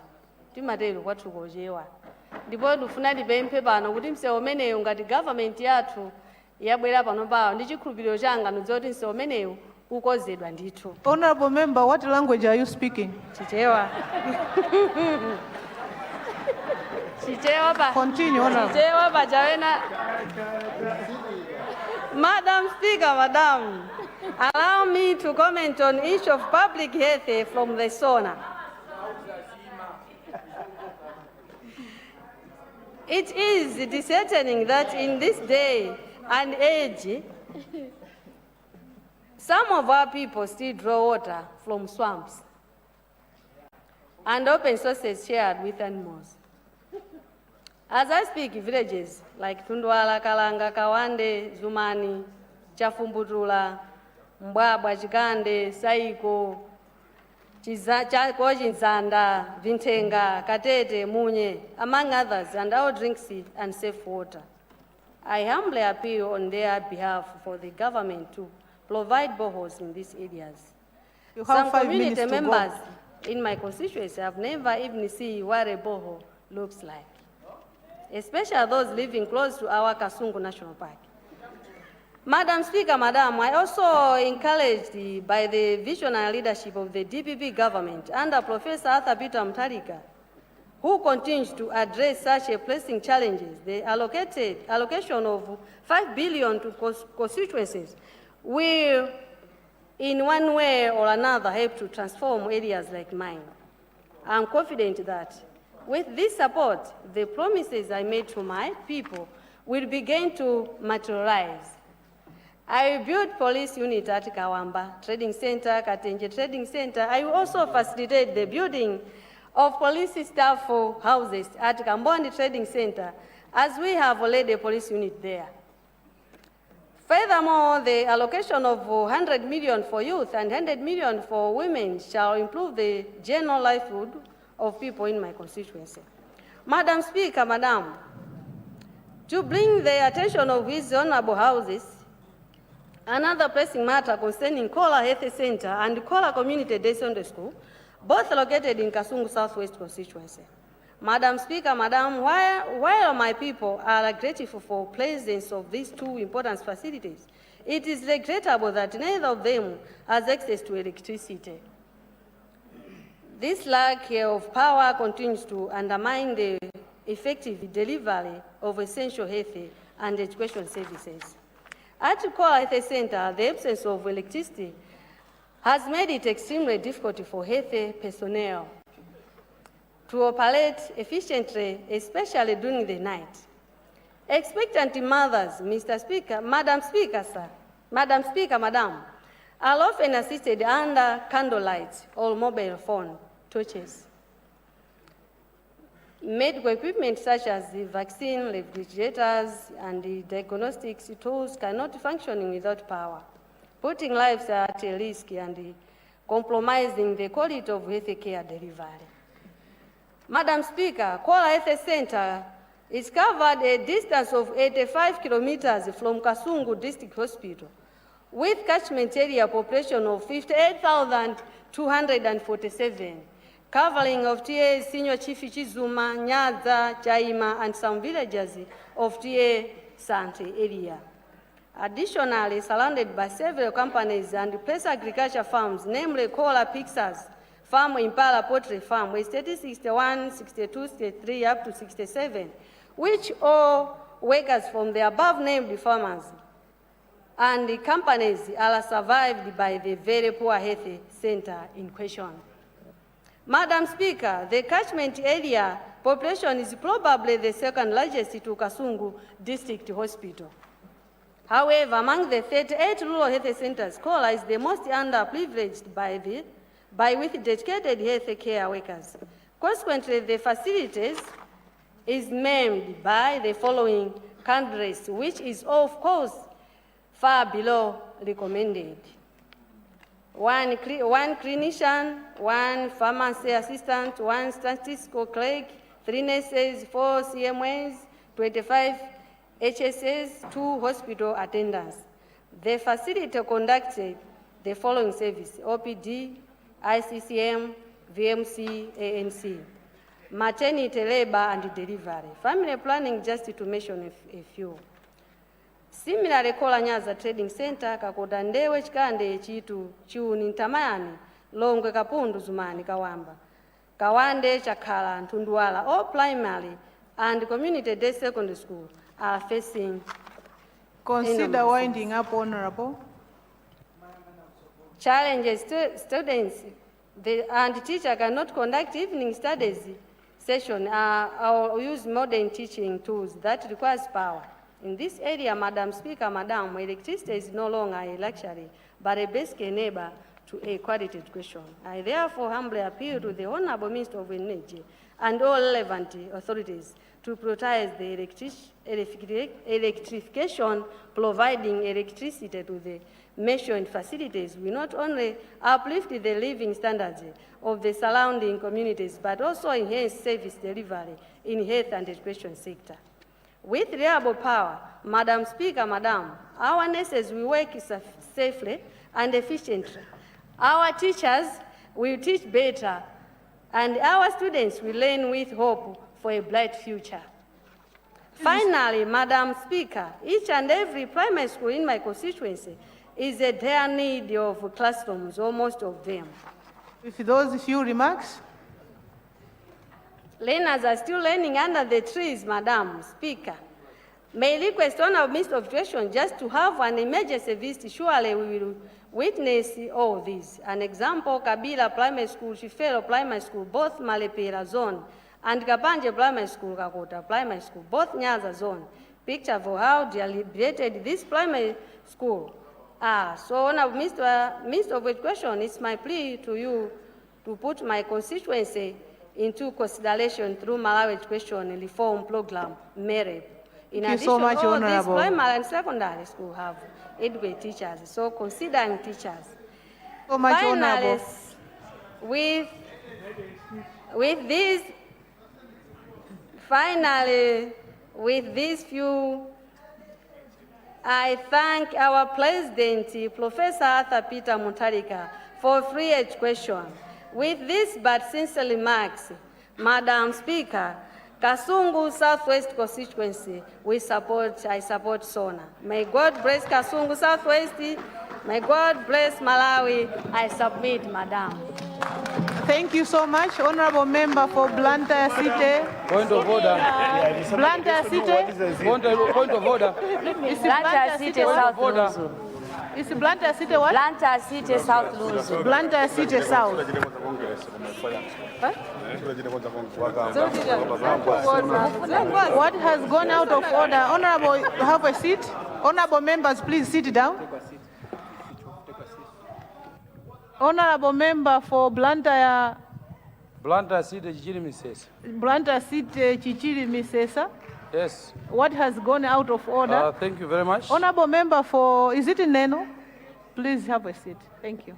Timatero kwathu kochewa. Ndipo ndifuna ndipemphe pano kuti msewu umenewu ngati government yathu yabwera pano pawo ndi chikhulupiriro changa nzoti msewu umenewu ukozedwa ndithu. Honorable member, what language are you speaking? Chichewa. Continue, Honorable. Madam Speaker, Madam, allow me to comment on issue of public health from the SONA. It is disheartening that in this day and age, some of our people still draw water from swamps and open sources shared with animals. As I speak, villages like Tundwala, Kalanga, Kawande, Zumani, Chafumbutula, Mbwabwa, Chikande, Saiko, Chinzanda, Vintenga, Katete, Munye, among others, and our drinks and safe water. I humbly appeal on their behalf for the government to provide boreholes in these areas. You have Some 5 community minutes to members go. in my constituency have never even seen what a borehole looks like, especially those living close to our Kasungu National Park. Madam Speaker, Madam, I also encouraged by the visionary leadership of the DPP government under Professor Arthur Peter Mutharika, who continues to address such a pressing challenges. The allocation of 5 billion to constituencies will, in one way or another, help to transform areas like mine. I'm confident that with this support, the promises I made to my people will begin to materialize. I will build police unit at Kawamba Trading Center, Katenje Trading Center. I will also facilitate the building of police staff houses at Kambondi Trading Center, as we have already a police unit there. Furthermore, the allocation of 100 million for youth and 100 million for women shall improve the general livelihood of people in my constituency. Madam Speaker, Madam, to bring the attention of his honorable houses, another pressing matter concerning Kola Health Center and Kola Community Day Sunday School, both located in Kasungu Southwest constituency. Madam Speaker, Madam, while my people are grateful for presence of these two important facilities, it is regrettable that neither of them has access to electricity. This lack of power continues to undermine the effective delivery of essential health and education services. At Kola Health Center, the absence of electricity has made it extremely difficult for health personnel to operate efficiently, especially during the night. Expectant mothers, Mr. Speaker, Madam Speaker, sir, Madam Speaker, Madam, are often assisted under candlelight or mobile phone torches. Medical equipment such as the vaccine, refrigerators, and the diagnostics tools cannot function without power, putting lives at risk and compromising the quality of health care delivery. Madam Speaker, Kola Health Center is covered a distance of 85 kilometers from Kasungu District Hospital, with catchment area population of 58,247, covering of TA Senior Chief Chizuma, Nyaza, Chaima, and some villages of TA Sante area. Additionally, surrounded by several companies and place agriculture farms, namely Kola Pixars, Farm Impala Poultry Farm, with 61, 62, 63, up to 67, which all workers from the above-named farmers and the companies are survived by the very poor health center in question. Madam Speaker, the catchment area population is probably the second largest to Kasungu District Hospital. However, among the 38 rural health centers, Kola is the most underprivileged with dedicated health care workers. Consequently, the facilities is maimed by the following candidates, which is, of course, far below recommended. One clinician, one pharmacy assistant, one statistical clerk, 3 nurses, 4 CMAs, 25 HSAs, 2 hospital attendants. The facility conducted the following service: OPD, ICCM, VMC, ANC, maternity, labor, and delivery, family planning, just to mention a few. Similarly, Kola Nyaza Trading Center, Kakoda Ndewe, Chikande, Chitu, Chiuni, Ntamayani, Longwe, Kapundu, Zumani, Kawamba, Kawande, Chakala, and Tundwala, all primarily and community-day secondary school are facing Consider enormous winding up, Honorable. challenges. Students and teacher cannot conduct evening studies session or use modern teaching tools that requires power. In this area, Madam Speaker, Madam, electricity is no longer a luxury, but a basic enabler to a quality education. I therefore humbly appeal to the Honorable Minister of Energy and all relevant authorities to prioritize the electrification, providing electricity to the mentioned facilities will not only uplift the living standards of the surrounding communities, but also enhance service delivery in health and education sector. With reliable power, Madam Speaker, Madam, our nurses will work safely and efficiently. Our teachers will teach better, and our students will learn with hope for a bright future. Finally, Madam Speaker, each and every primary school in my constituency is in dire need of classrooms, or most of them. With those few remarks, Learners are still learning under the trees, Madam Speaker. May I request Honorable Minister of Education just to have an emergency visit. Surely we will witness all this. An example, Kabila Primary School, Shifero Primary School, both Malepera Zone, and Kabanje Primary School, Kakota Primary School, both Nyaza Zone. Picture for how deliberated this primary school are. So, Honorable Minister of Education, it's my plea to you to put my constituency into consideration through Malawi Education Reform Program, MEREP. In Thank you addition, so much, all these Honorable. primary and secondary school have educated teachers, so considering teachers. so much, Finally, Honorable. with these few, I thank our President, Professor Arthur Peter Mutarika, for free education. With this but sincere remarks, Madam Speaker, Kasungu Southwest constituency, I support SONA. May God bless Kasungu Southwest. May God bless Malawi. I submit, Madam. Thank you so much, Honorable Member for Blantyre City. Point of order. Blantyre City. Point of order. Is Blantyre City, South Order. Luzu. Is Blantyre City what? Blantyre City, South Luzu. Blantyre City South. What has gone out of order? Honorable, have a seat. Honorable members, please sit down. Honorable member for Blantyre City, Chichiri Misesa. Blantyre City, Chichiri Misesa. Yes. What has gone out of order? Thank you very much. Honorable member for, is it in Neno? Please have a seat. Thank you.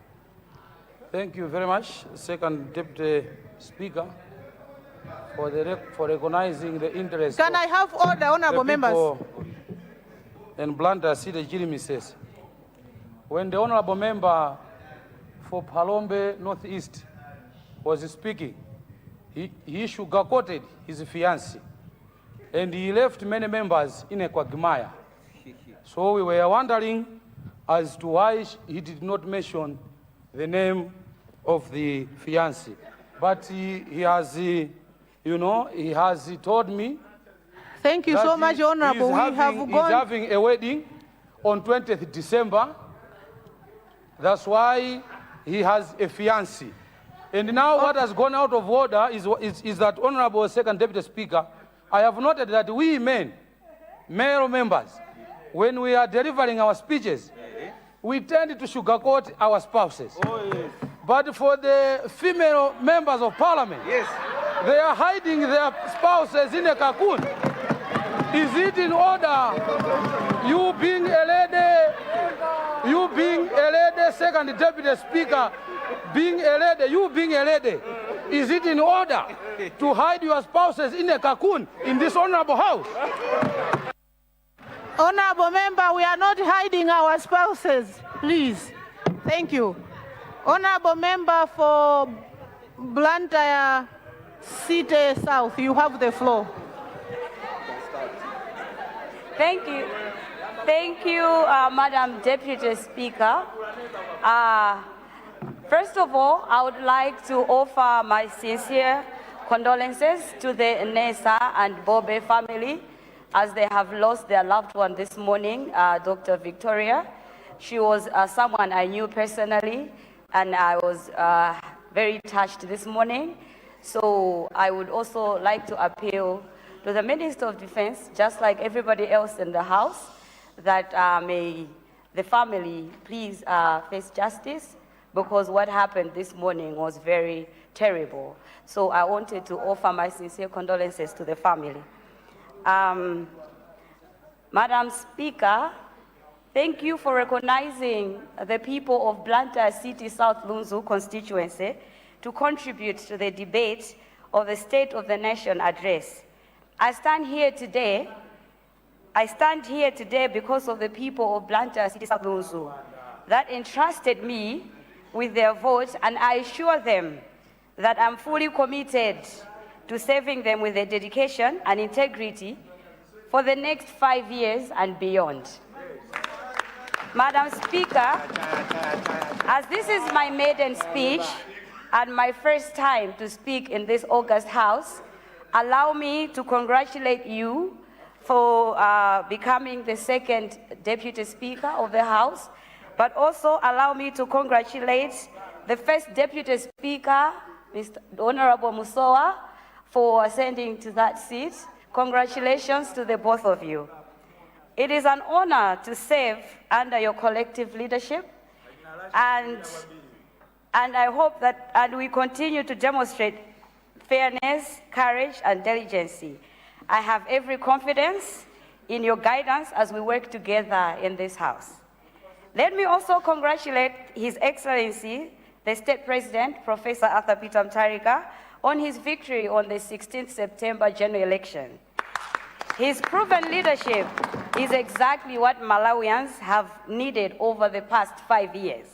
Thank you very much, Second Deputy Speaker, for recognizing the interest Can I have order, honorable members? in Blantyre City, Chichiri Misesa. When the honorable member for Palombe Northeast was speaking, he sugarcoated his fiancée, and he left many members in a quagmire. So we were wondering as to why he did not mention the name of the fiancée. But he has, he has told me. Thank you so much, honorable. He's having a wedding on 20th December. That's why he has a fiancée. And now what has gone out of order is that, Honorable Second Deputy Speaker, I have noted that we men, male members, when we are delivering our speeches, we tend to sugarcoat our spouses. Oh, yes. But for the female members of parliament, yes, they are hiding their spouses in a cocoon. Is it in order, you being a lady, Second Deputy Speaker, being a lady, is it in order to hide your spouses in a cocoon in this honorable house? Honorable member, we are not hiding our spouses, please. Thank you. Honorable member for Blantyre City South, you have the floor. Thank you. Thank you, Madam Deputy Speaker. First of all, I would like to offer my sincere condolences to the Nessa and Bobe family as they have lost their loved one this morning, Dr. Victoria. She was someone I knew personally, and I was very touched this morning. So I would also like to appeal to the Minister of Defense, just like everybody else in the House, that may the family please face justice, because what happened this morning was very terrible. So I wanted to offer my sincere condolences to the family. Madam Speaker, thank you for recognizing the people of Blantyre City South Lunzu constituency to contribute to the debate of the State of the Nation address. I stand here today because of the people of Blantyre City South Lunzu that entrusted me with their vote, and I assure them that I'm fully committed to serving them with their dedication and integrity for the next 5 years and beyond. Madam Speaker, as this is my maiden speech and my first time to speak in this august House, allow me to congratulate you for becoming the second Deputy Speaker of the House, but also allow me to congratulate the first Deputy Speaker, Mr. Honorable Musowa, for ascending to that seat. Congratulations to the both of you. It is an honor to serve under your collective leadership, and I hope that we continue to demonstrate fairness, courage, and diligence. I have every confidence in your guidance as we work together in this House. Let me also congratulate His Excellency, the State President, Professor Arthur Peter Mutharika, on his victory on the 16th September general election. His proven leadership is exactly what Malawians have needed over the past 5 years.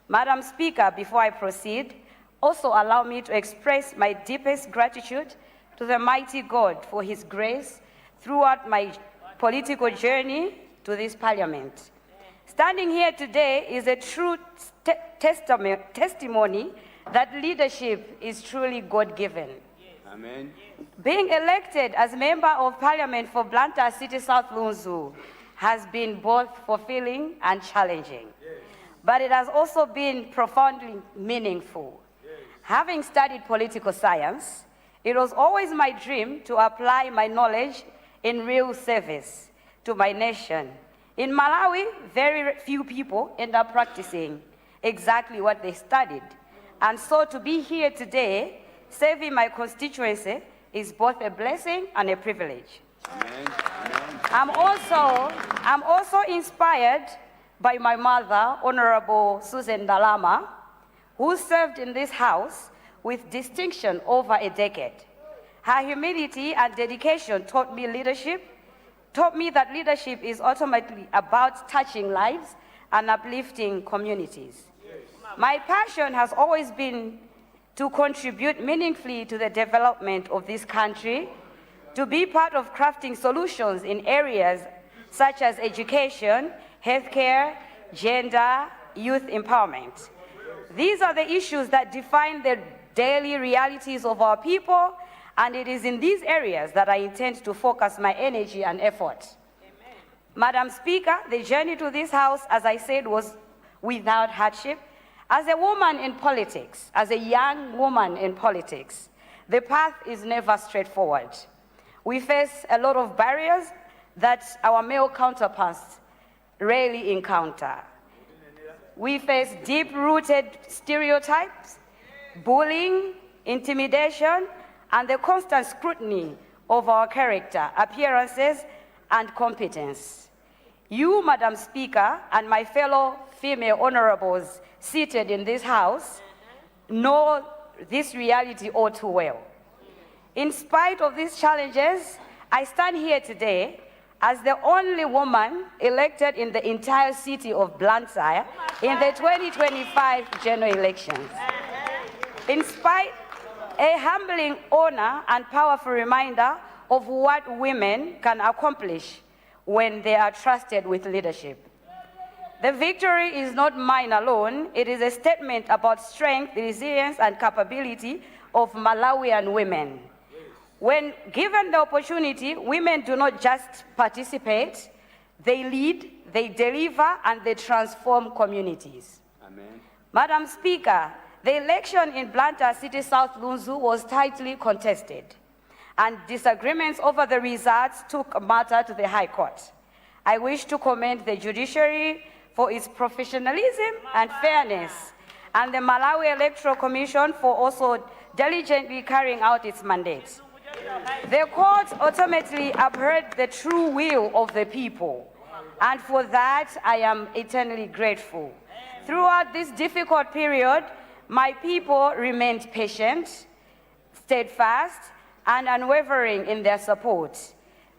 Madam Speaker, before I proceed, also allow me to express my deepest gratitude to the mighty God for His grace throughout my political journey to this Parliament. Standing here today is a true testimony that leadership is truly God-given. Amen. Being elected as Member of Parliament for Blantyre City South Lunzu has been both fulfilling and challenging, but it has also been profoundly meaningful. Having studied political science, it was always my dream to apply my knowledge in real service to my nation. In Malawi, very few people end up practicing exactly what they studied. And so to be here today, serving my constituency, is both a blessing and a privilege. Amen. I'm also inspired by my mother, Honorable Susan Dalama, who served in this House with distinction over a decade. Her humility and dedication taught me that leadership is ultimately about touching lives and uplifting communities. My passion has always been to contribute meaningfully to the development of this country, to be part of crafting solutions in areas such as education, healthcare, gender, youth empowerment. These are the issues that define the daily realities of our people, and it is in these areas that I intend to focus my energy and effort. Amen. Madam Speaker, the journey to this House, as I said, was without hardship. As a woman in politics, as a young woman in politics, the path is never straightforward. We face a lot of barriers that our male counterparts rarely encounter. We face deep-rooted stereotypes, bullying, intimidation, and the constant scrutiny of our character, appearances, and competence. You, Madam Speaker, and my fellow female honorables seated in this House know this reality all too well. In spite of these challenges, I stand here today as the only woman elected in the entire city of Blantyre in the 2025 general elections. In spite, a humbling honor and powerful reminder of what women can accomplish when they are trusted with leadership. The victory is not mine alone. It is a statement about strength, resilience, and capability of Malawian women. When given the opportunity, women do not just participate, they lead, they deliver, and they transform communities. Amen. Madam Speaker, the election in Blantyre City South Lunzu was tightly contested, and disagreements over the results took a matter to the High Court. I wish to commend the judiciary for its professionalism and fairness, and the Malawi Electoral Commission for also diligently carrying out its mandate. The court ultimately upheld the true will of the people, and for that I am eternally grateful. Throughout this difficult period, my people remained patient, steadfast, and unwavering in their support.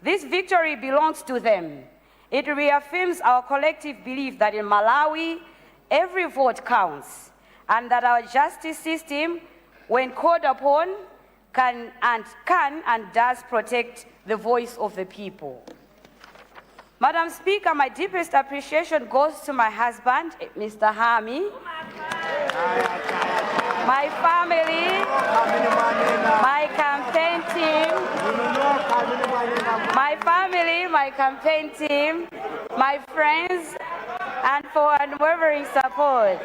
This victory belongs to them. It reaffirms our collective belief that in Malawi, every vote counts, and that our justice system, when called upon, can and does protect the voice of the people. Madam Speaker, my deepest appreciation goes to my husband, Mr. Hami, my family, my campaign team, my campaign team, my friends, and for unwavering support.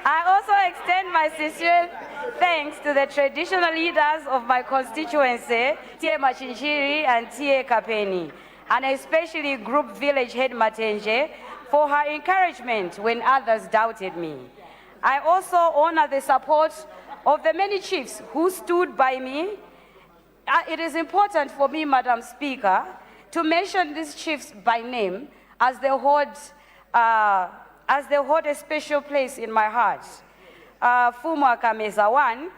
I also extend my sincere thanks to the traditional leaders of my constituency, Tie Machinjiri and Tie Kapeni, and especially Group Village Head Matenje, for her encouragement when others doubted me. I also honor the support of the many chiefs who stood by me. It is important for me, Madam Speaker, to mention these chiefs by name as they hold a special place in my heart. Afuma Kameza 1,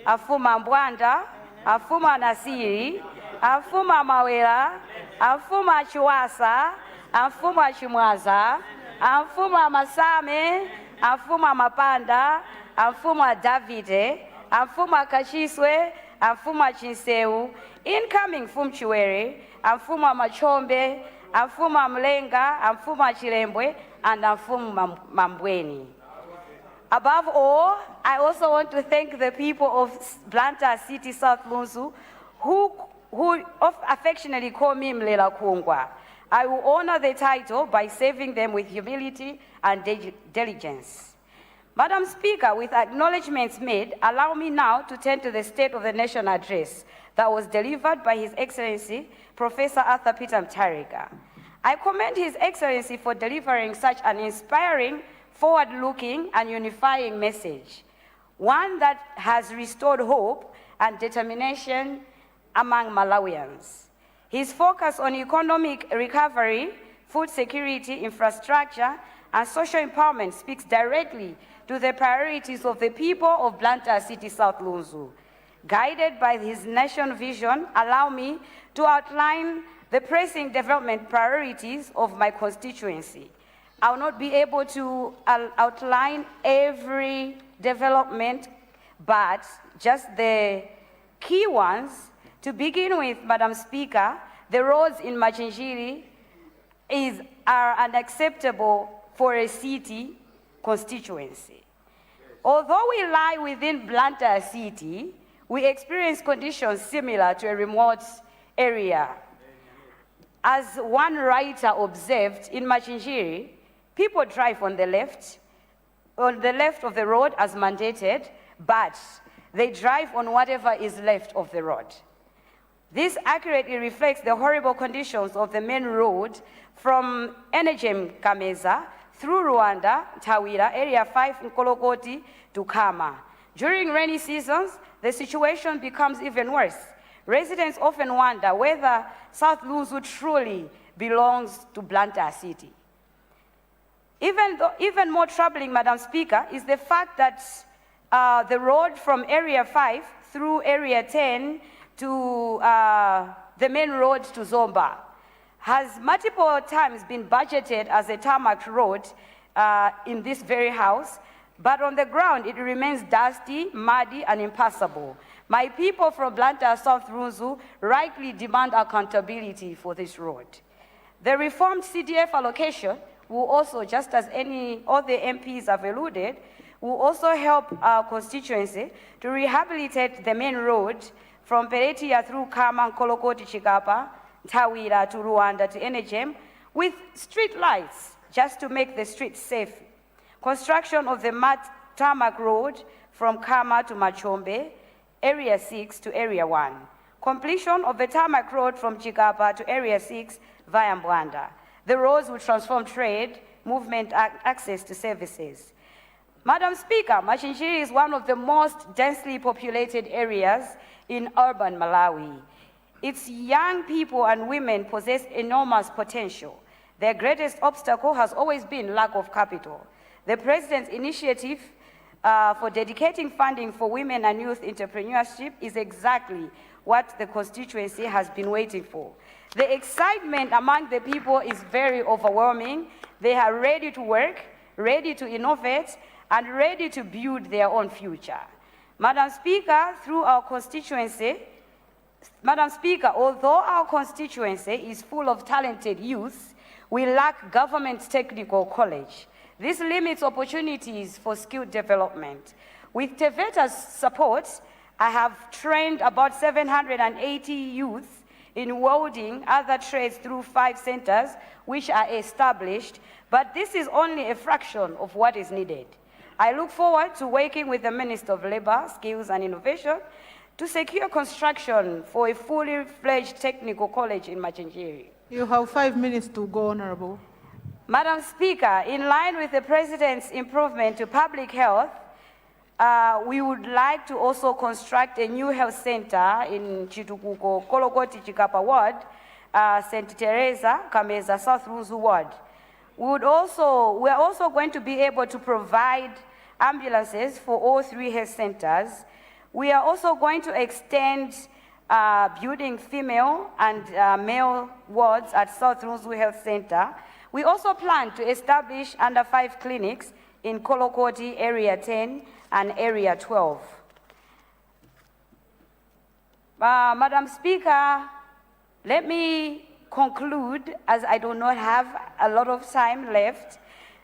Afuma Mbwanda, Afuma Nasiri, Afuma Mawela, Afuma Chiwasa, Afuma Chimwaza, Afuma Masame, Afuma Mapanda, Afuma Davide, Afuma Kachiswe, Afuma Chinseu, incoming Fumchiwere, Afuma Machombe, Afuma Mlenga, Afuma Chilembwe, and Afuma Mambweni. Above all, I also want to thank the people of Blantyre City South Lunzu, who affectionately call me Mlela Kungwa. I will honor the title by serving them with humility and diligence. Madam Speaker, with acknowledgements made, allow me now to turn to the State of the Nation address that was delivered by His Excellency, Professor Arthur Peter Mutharika. I commend His Excellency for delivering such an inspiring, forward-looking, and unifying message, one that has restored hope and determination among Malawians. His focus on economic recovery, food security, infrastructure, and social empowerment speaks directly to the priorities of the people of Blantyre City South Lunzu. Guided by his nation vision, allow me to outline the pressing development priorities of my constituency. I will not be able to outline every development, but just the key ones. To begin with, Madam Speaker, the roads in Machinjiri are unacceptable for a city constituency. Although we lie within Blantyre City, we experience conditions similar to a remote area. As one writer observed, in Machinjiri, people drive on the left of the road as mandated, but they drive on whatever is left of the road. This accurately reflects the horrible conditions of the main road from Enejem Kameza through Rwanda, Tawira, Area 5 in Kolokoti to Kama. During rainy seasons, the situation becomes even worse. Residents often wonder whether South Lunzu truly belongs to Blantyre City. Even more troubling, Madam Speaker, is the fact that the road from Area 5 through Area 10 to the main road to Zomba has multiple times been budgeted as a tarmac road in this very house, but on the ground it remains dusty, muddy, and impassable. My people from Blantyre South Lunzu rightly demand accountability for this road. The reformed CDF allocation will also, just as any other MPs have alluded, will also help our constituency to rehabilitate the main road from Peretia through Kama, Kolokoti, Chikapa, Tawira to Rwanda to NHM with street lights just to make the streets safe. Construction of the tarmac road from Kama to Machombe, Area 6 to Area 1. Completion of the tarmac road from Chikapa to Area 6 via Mbwanda. The roads will transform trade, movement, access to services. Madam Speaker, Machinjiri is one of the most densely populated areas in urban Malawi. Its young people and women possess enormous potential. Their greatest obstacle has always been lack of capital. The President's initiative for dedicating funding for women and youth entrepreneurship is exactly what the constituency has been waiting for. The excitement among the people is very overwhelming. They are ready to work, ready to innovate, and ready to build their own future. Madam Speaker, although our constituency is full of talented youth, we lack government technical college. This limits opportunities for skill development. With TVETA's support, I have trained about 780 youth in welding, other trades through 5 centers which are established, but this is only a fraction of what is needed. I look forward to working with the Minister of Labor, Skills and Innovation to secure construction for a fully fledged technical college in Machinjiri. You have 5 minutes to go, Honorable. Madam Speaker, in line with the President's improvement to public health, we would like to also construct a new health center in Chitukuko, Kolokoti, Chikapa Ward, St. Teresa, Kameza, South Ruzu Ward. We are also going to be able to provide ambulances for all 3 health centers. We are also going to extend building female and male wards at South Ruzu Health Center. We also plan to establish under 5 clinics in Kolokoti, Area 10 and Area 12. Madam Speaker, let me conclude, as I do not have a lot of time left.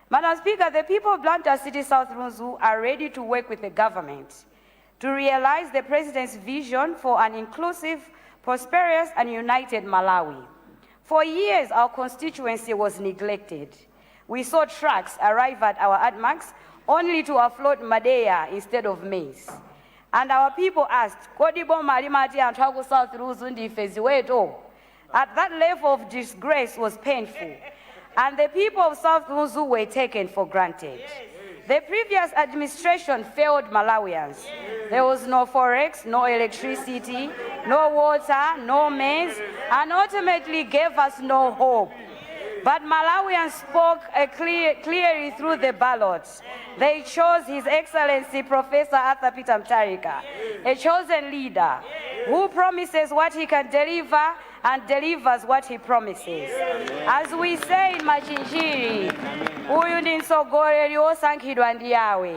Madam Speaker, the people of Luntha City South Runzu are ready to work with the government to realize the President's vision for an inclusive, prosperous, and united Malawi. For years, our constituency was neglected. We saw trucks arrive at our ADMAX only to offload Madeya instead of maize. And our people asked, Kodibo Marimati and Trago South Ruzundi Feziweto. At that level of disgrace was painful, and the people of South Ruzu were taken for granted. The previous administration failed Malawians. There was no forex, no electricity, no water, no maize, and ultimately gave us no hope. But Malawians spoke clearly through the ballots. They chose His Excellency Professor Arthur Peter Mutharika, a chosen leader who promises what he can deliver and delivers what he promises. As we say in Machinjiri, uyu ndi mtsogoleri osankhidwa ndi Yahweh.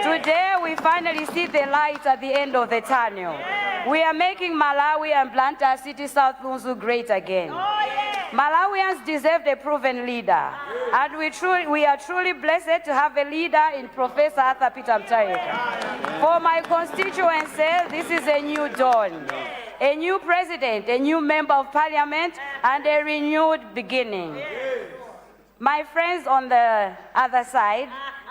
Today we finally see the light at the end of the tunnel. We are making Malawi and Luntha City South Runzu great again. Malawians deserve a proven leader, and we are truly blessed to have a leader in Professor Arthur Peter Mutharika. For my constituency, this is a new dawn, a new president, a new member of parliament, and a renewed beginning. My friends on the other side,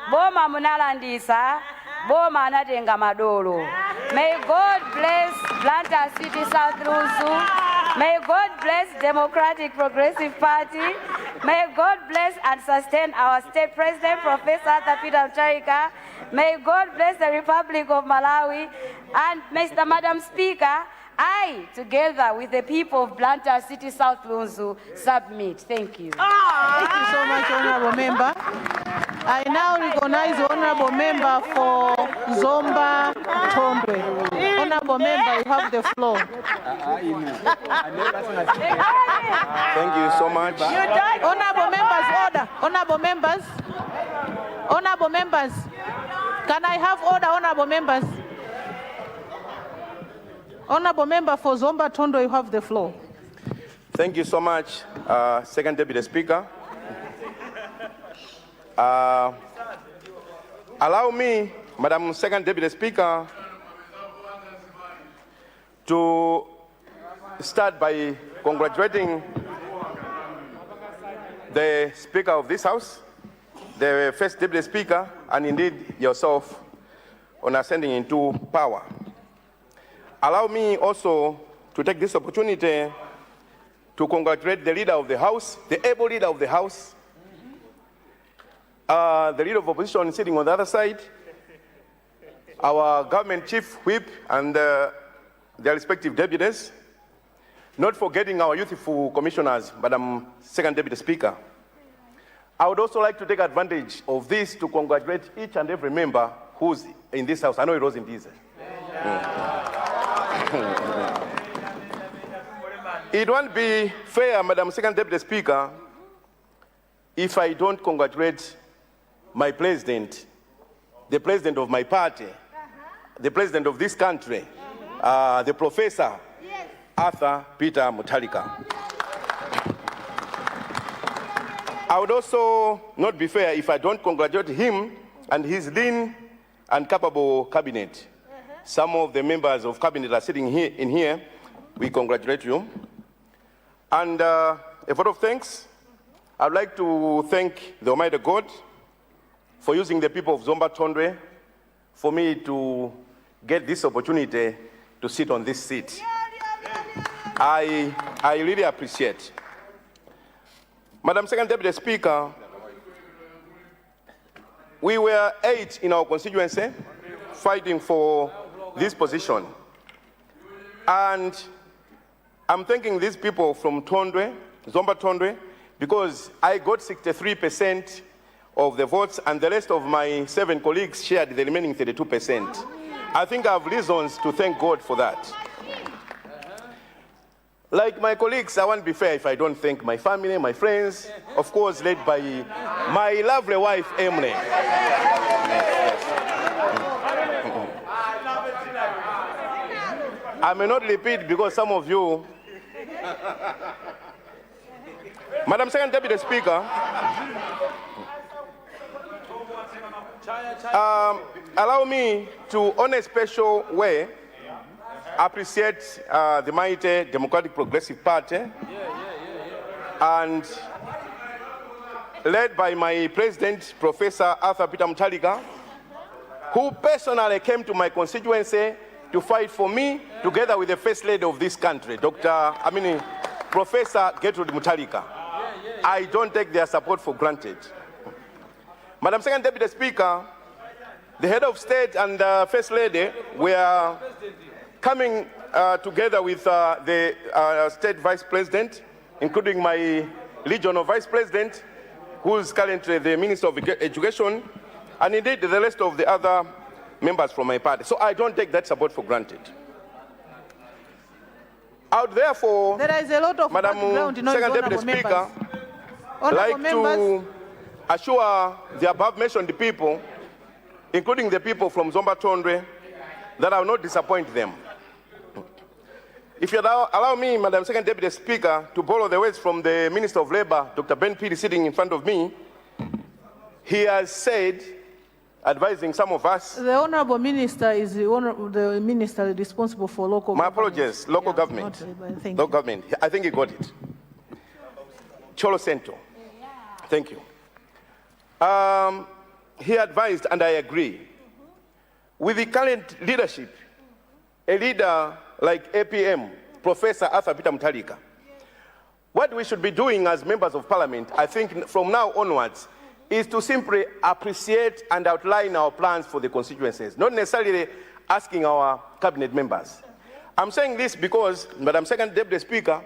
Boma Munalandisa, Boma Natenga Madolo. May God bless Luntha City South Runzu. May God bless Democratic Progressive Party. May God bless and sustain our state president, Professor Arthur Peter Mutharika. May God bless the Republic of Malawi. And Madam Speaker, I, together with the people of Luntha City South Runzu, submit. Thank you. Thank you so much, Honorable Member. I now recognize the Honorable Member for Zomba Tondwe. Honorable Member, you have the floor. Thank you so much. Honorable members, order. Honorable members. Honorable members. Can I have order, honorable members? Honorable Member for Zomba Tondwe, you have the floor. Thank you so much, Second Deputy Speaker. Allow me, Madam Second Deputy Speaker, to start by congratulating the Speaker of this House, the First Deputy Speaker, and indeed yourself on ascending into power. Allow me also to take this opportunity to congratulate the leader of the House, the able leader of the House, the leader of opposition sitting on the other side, our government chief whip and their respective deputies, not forgetting our youthful commissioners, Madam Second Deputy Speaker. I would also like to take advantage of this to congratulate each and every member who's in this House. I know it wasn't easy. It won't be fair, Madam Second Deputy Speaker, if I don't congratulate my president, the president of my party, the president of this country, the Professor Arthur Peter Mutharika. I would also not be fair if I don't congratulate him and his lean and capable cabinet. Some of the members of cabinet are sitting here in here. We congratulate you. And a vote of thanks. I'd like to thank the Almighty God for using the people of Zomba Tondwe for me to get this opportunity to sit on this seat. I really appreciate. Madam Second Deputy Speaker, we were 8 in our constituency fighting for this position. And I'm thanking these people from Tondwe, Zomba Tondwe, because I got 63% of the votes and the rest of my 7 colleagues shared the remaining 32%. I think I have reasons to thank God for that. Like my colleagues, I won't be fair if I don't thank my family, my friends, of course, led by my lovely wife, Emily. I may not repeat because some of you... Madam Second Deputy Speaker, allow me to, on a special way, appreciate the mighty Democratic Progressive Party and led by my president, Professor Arthur Peter Mutharika, who personally came to my constituency to fight for me together with the First Lady of this country, Professor Gertrude Mutharika. I don't take their support for granted. Madam Second Deputy Speaker, the head of state and the First Lady were coming together with the state vice president, including my regional vice president, who is currently the Minister of Education, and indeed the rest of the other members from my party. So I don't take that support for granted. I would therefore, there is a lot of Madam Second Deputy Speaker, like to assure the above-mentioned people, including the people from Zomba Tondwe, that I will not disappoint them. If you allow me, Madam Second Deputy Speaker, to borrow the words from the Minister of Labour, Dr. Ben Piri, sitting in front of me, he has said, advising some of us... The Honourable Minister is the Minister responsible for local My government. apologies, local government. Local government. I think he got it. Cholo Cento. Thank you. He advised, and I agree, with the current leadership, a leader like APM, Professor Arthur Peter Mutharika, what we should be doing as members of parliament, I think from now onwards, is to simply appreciate and outline our plans for the constituencies, not necessarily asking our cabinet members. I'm saying this because, Madam Second Deputy Speaker,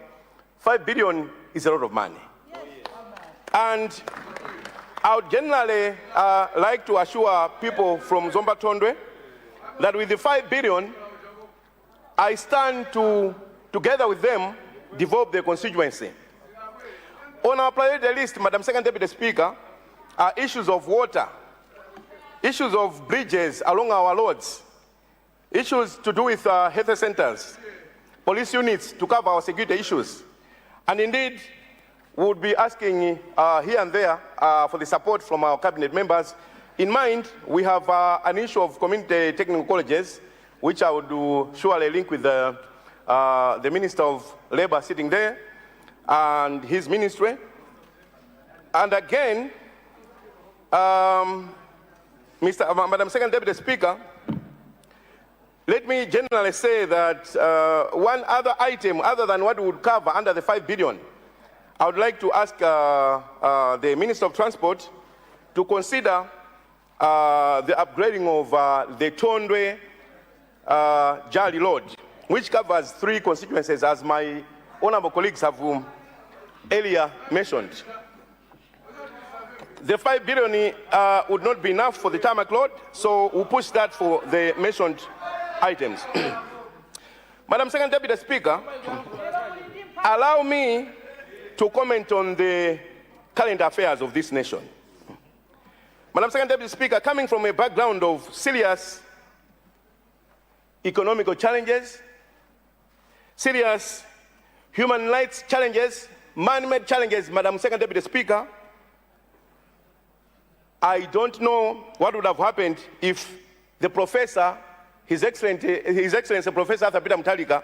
5 billion is a lot of money. And I would generally like to assure people from Zomba Tondwe that with the 5 billion, I stand to, together with them, develop the constituency. On our priority list, Madam Second Deputy Speaker, are issues of water, issues of bridges along our roads, issues to do with health centers, police units to cover our security issues. And indeed, we would be asking here and there for the support from our cabinet members in mind, we have an issue of community technical colleges, which I would surely link with the Minister of Labor sitting there and his ministry. And again, Madam Second Deputy Speaker, let me generally say that one other item other than what we would cover under the 5 billion, I would like to ask the Minister of Transport to consider the upgrading of the Tondwe Jali Road, which covers 3 constituencies, as my honorable colleagues have earlier mentioned. The 5 billion would not be enough for the tarmac road, so we'll push that for the mentioned items. Madam Second Deputy Speaker, allow me to comment on the current affairs of this nation. Madam Second Deputy Speaker, coming from a background of serious economical challenges, serious human rights challenges, man-made challenges, Madam Second Deputy Speaker, I don't know what would have happened if the professor, His Excellency Professor Arthur Peter Mutharika,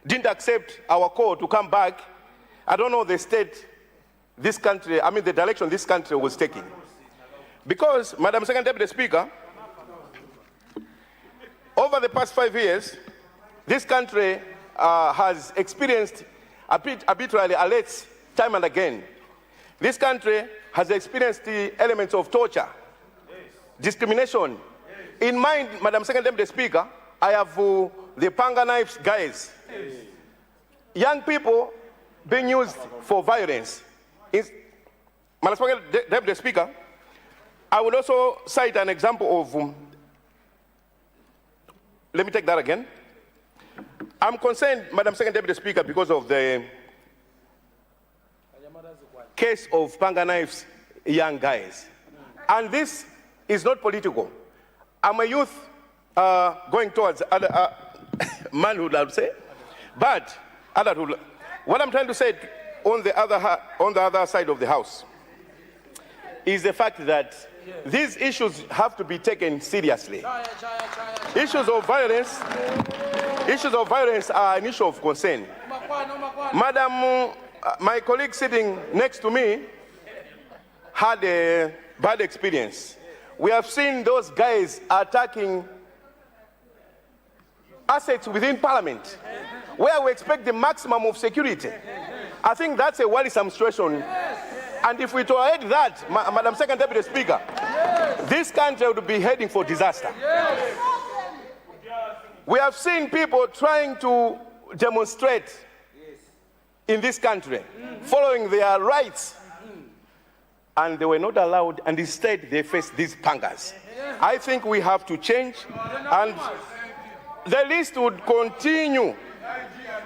didn't accept our call to come back. I don't know the state this country, the direction this country was taking. Because, Madam Second Deputy Speaker, over the past 5 years, this country has experienced arbitrary arrests time and again. This country has experienced the elements of torture, discrimination. In mind, Madam Second Deputy Speaker, I have the panga knives guys. Young people being used for violence. Madam Second Deputy Speaker, I would also cite an example of, let me take that again. I'm concerned, Madam Second Deputy Speaker, because of the case of panga knives young guys. And this is not political. I'm a youth going towards manhood, I would say, but adulthood. What I'm trying to say on the other side of the house is the fact that these issues have to be taken seriously. Issues of violence are an issue of concern. Madam, my colleague sitting next to me had a bad experience. We have seen those guys attacking assets within Parliament, where we expect the maximum of security. I think that's a worrisome situation. And if we tolerate that, Madam Second Deputy Speaker, this country would be heading for disaster. We have seen people trying to demonstrate in this country, following their rights, and they were not allowed, and instead they faced these pangas. I think we have to change, and the list would continue.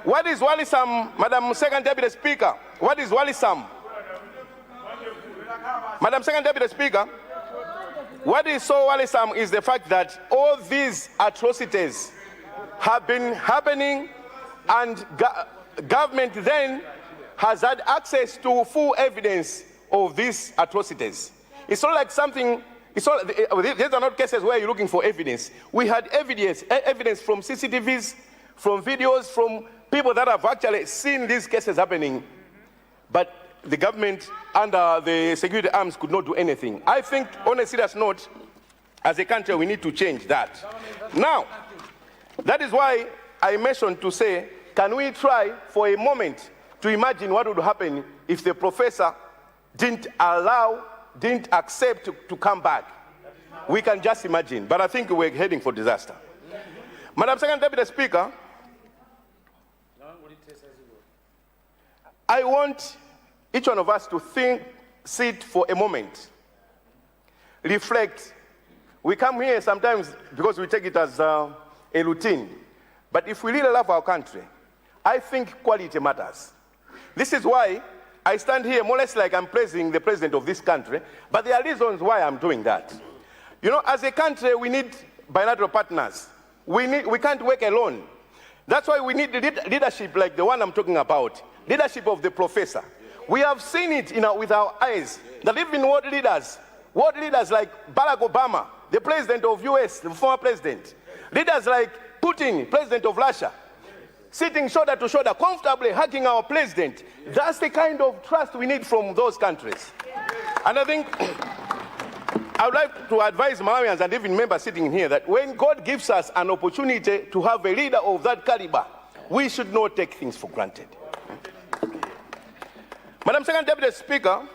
What is worrisome, Madam Second Deputy Speaker? What is worrisome? Madam Second Deputy Speaker, what is so worrisome is the fact that all these atrocities have been happening, and government then has had access to full evidence of these atrocities. It's not like something, these are not cases where you're looking for evidence. We had evidence from CCTVs, from videos, from people that have actually seen these cases happening, but the government under the security arms could not do anything. I think, on a serious note, as a country, we need to change that. Now, that is why I mentioned to say, can we try for a moment to imagine what would happen if the professor didn't accept to come back? We can just imagine, but I think we're heading for disaster. Madam Second Deputy Speaker, I want each one of us to sit for a moment, reflect. We come here sometimes because we take it as a routine, but if we really love our country, I think quality matters. This is why I stand here more or less like I'm praising the president of this country, but there are reasons why I'm doing that. You know, as a country, we need bilateral partners. We can't work alone. That's why we need leadership like the one I'm talking about, leadership of the professor. We have seen it with our eyes, that even world leaders, World leaders like Barack Obama, the president of US, the former president, leaders like Putin, president of Russia, sitting shoulder to shoulder, comfortably hugging our president. That's the kind of trust we need from those countries. And I think I would like to advise Malawians and even members sitting here that when God gives us an opportunity to have a leader of that caliber, we should not take things for granted. Madam Second Deputy Speaker,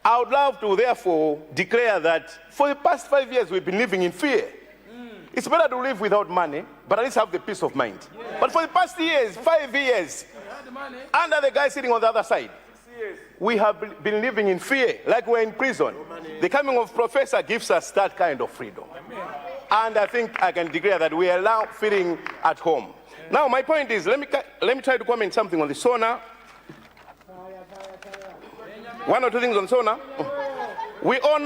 I would love to therefore declare that for the past 5 years we've been living in fear. It's better to live without money, but at least have the peace of mind. But for the past 5 years, under the guy sitting on the other side, we have been living in fear, like we're in prison. The coming of Professor gives us that kind of freedom. And I think I can declare that we are now feeling at home. Now, my point is, let me try to comment something on the SONA. One or two things on SONA. We all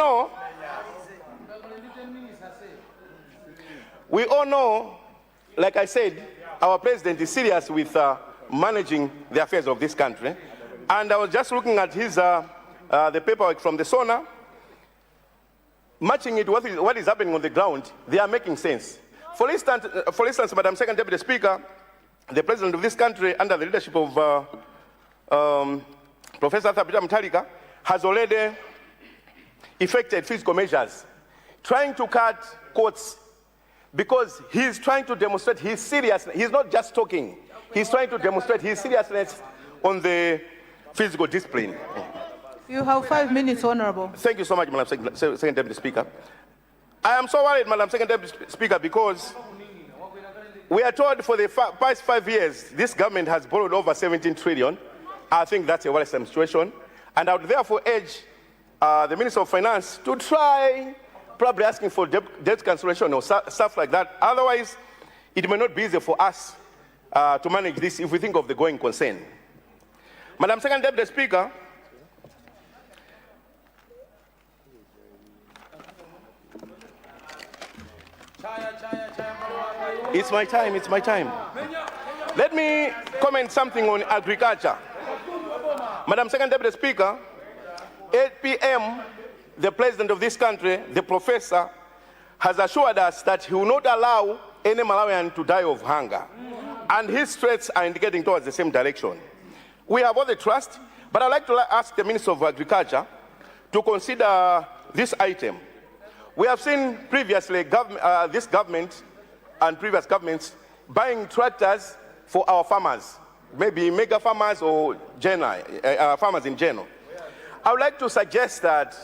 know, like I said, our president is serious with managing the affairs of this country. And I was just looking at his, the paperwork from the SONA, matching it with what is happening on the ground. They are making sense. For instance, Madam Second Deputy Speaker, the president of this country, under the leadership of Professor Arthur Peter Mutharika, has already effected physical measures, trying to cut courts, because he's trying to demonstrate his seriousness. He's not just talking. He's trying to demonstrate his seriousness on the physical discipline. You have 5 minutes, Honorable. Thank you so much, Madam Second Deputy Speaker. I am so worried, Madam Second Deputy Speaker, because we are told for the past 5 years, this government has borrowed over 17 trillion. I think that's a worrisome situation. And I would therefore urge the Minister of Finance to try probably asking for debt cancellation or stuff like that. Otherwise, it may not be easy for us to manage this if we think of the going concern. Madam Second Deputy Speaker, it's my time. Let me comment something on agriculture. Madam Second Deputy Speaker, 8 p.m., the president of this country, the professor, has assured us that he will not allow any Malawian to die of hunger. And his threats are indicating towards the same direction. We have all the trust, but I'd like to ask the Minister of Agriculture to consider this item. We have seen previously this government and previous governments buying tractors for our farmers, maybe mega farmers or farmers in general. I would like to suggest that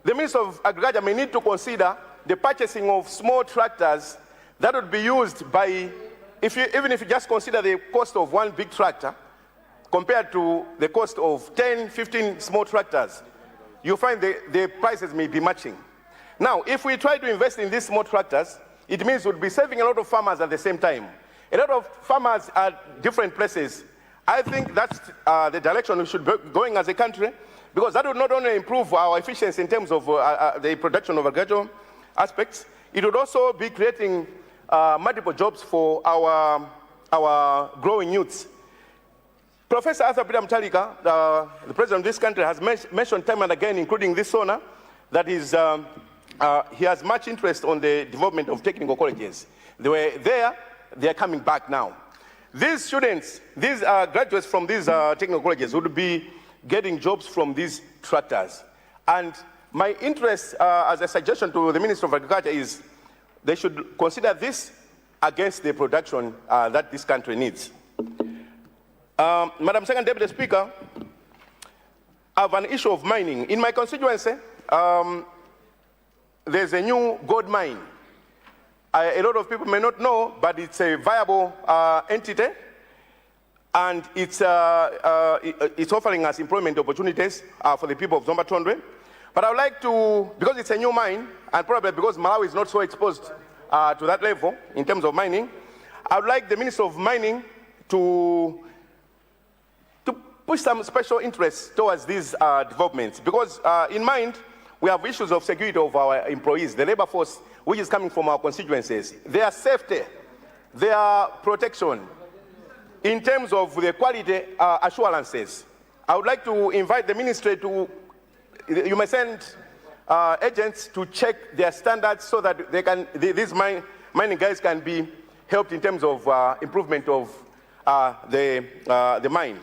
the Minister of Agriculture may need to consider the purchasing of small tractors that would be used by, even if you just consider the cost of one big tractor compared to the cost of 10, 15 small tractors, you find the prices may be matching. Now, if we try to invest in these small tractors, it means we'll be saving a lot of farmers at the same time. A lot of farmers at different places. I think that's the direction we should be going as a country, because that would not only improve our efficiency in terms of the production of agricultural aspects, it would also be creating multiple jobs for our growing youths. Professor Arthur Peter Mutharika, the president of this country, has mentioned time and again, including this SONA, that he has much interest on the development of technical colleges. They were there, they are coming back now. These students, these graduates from these technical colleges would be getting jobs from these tractors. And my interest as a suggestion to the Minister of Agriculture is they should consider this against the production that this country needs. Madam Second Deputy Speaker, I have an issue of mining. In my constituency, there's a new gold mine. A lot of people may not know, but it's a viable entity, and it's offering us employment opportunities for the people of Zomba-Tondwe. But I would like to, because it's a new mine, and probably because Malawi is not so exposed to that level in terms of mining, I would like the Minister of Mining to push some special interest towards these developments, because in mind, we have issues of security of our employees, the labor force which is coming from our constituencies, their safety, their protection, in terms of the quality assurances. I would like to invite the ministry to you may send agents to check their standards so that these mining guys can be helped in terms of improvement of the mine.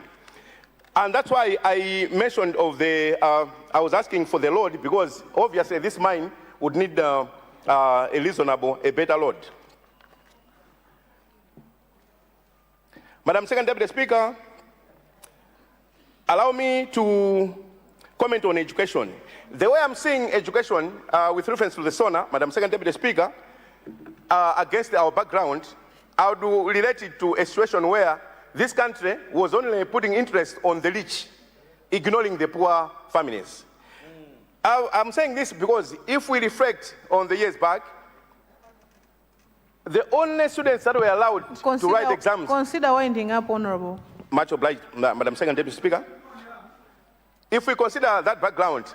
And that's why I mentioned I was asking for the load, because obviously this mine would need a better load. Madam Second Deputy Speaker, allow me to comment on education. The way I'm seeing education with reference to the SONA, Madam Second Deputy Speaker, against our background, I would relate it to a situation where this country was only putting interest on the rich, ignoring the poor families. I'm saying this because if we reflect on the years back, the only students that were allowed to write exams. Consider winding up, Honorable. Much obliged, Madam Second Deputy Speaker. If we consider that background,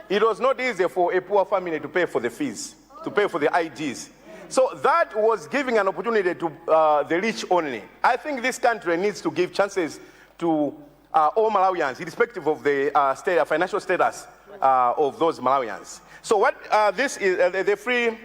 it was not easy for a poor family to pay for the fees, to pay for the IDs. So that was giving an opportunity to the rich only. I think this country needs to give chances to all Malawians, irrespective of the financial status of those Malawians. So what this is, the free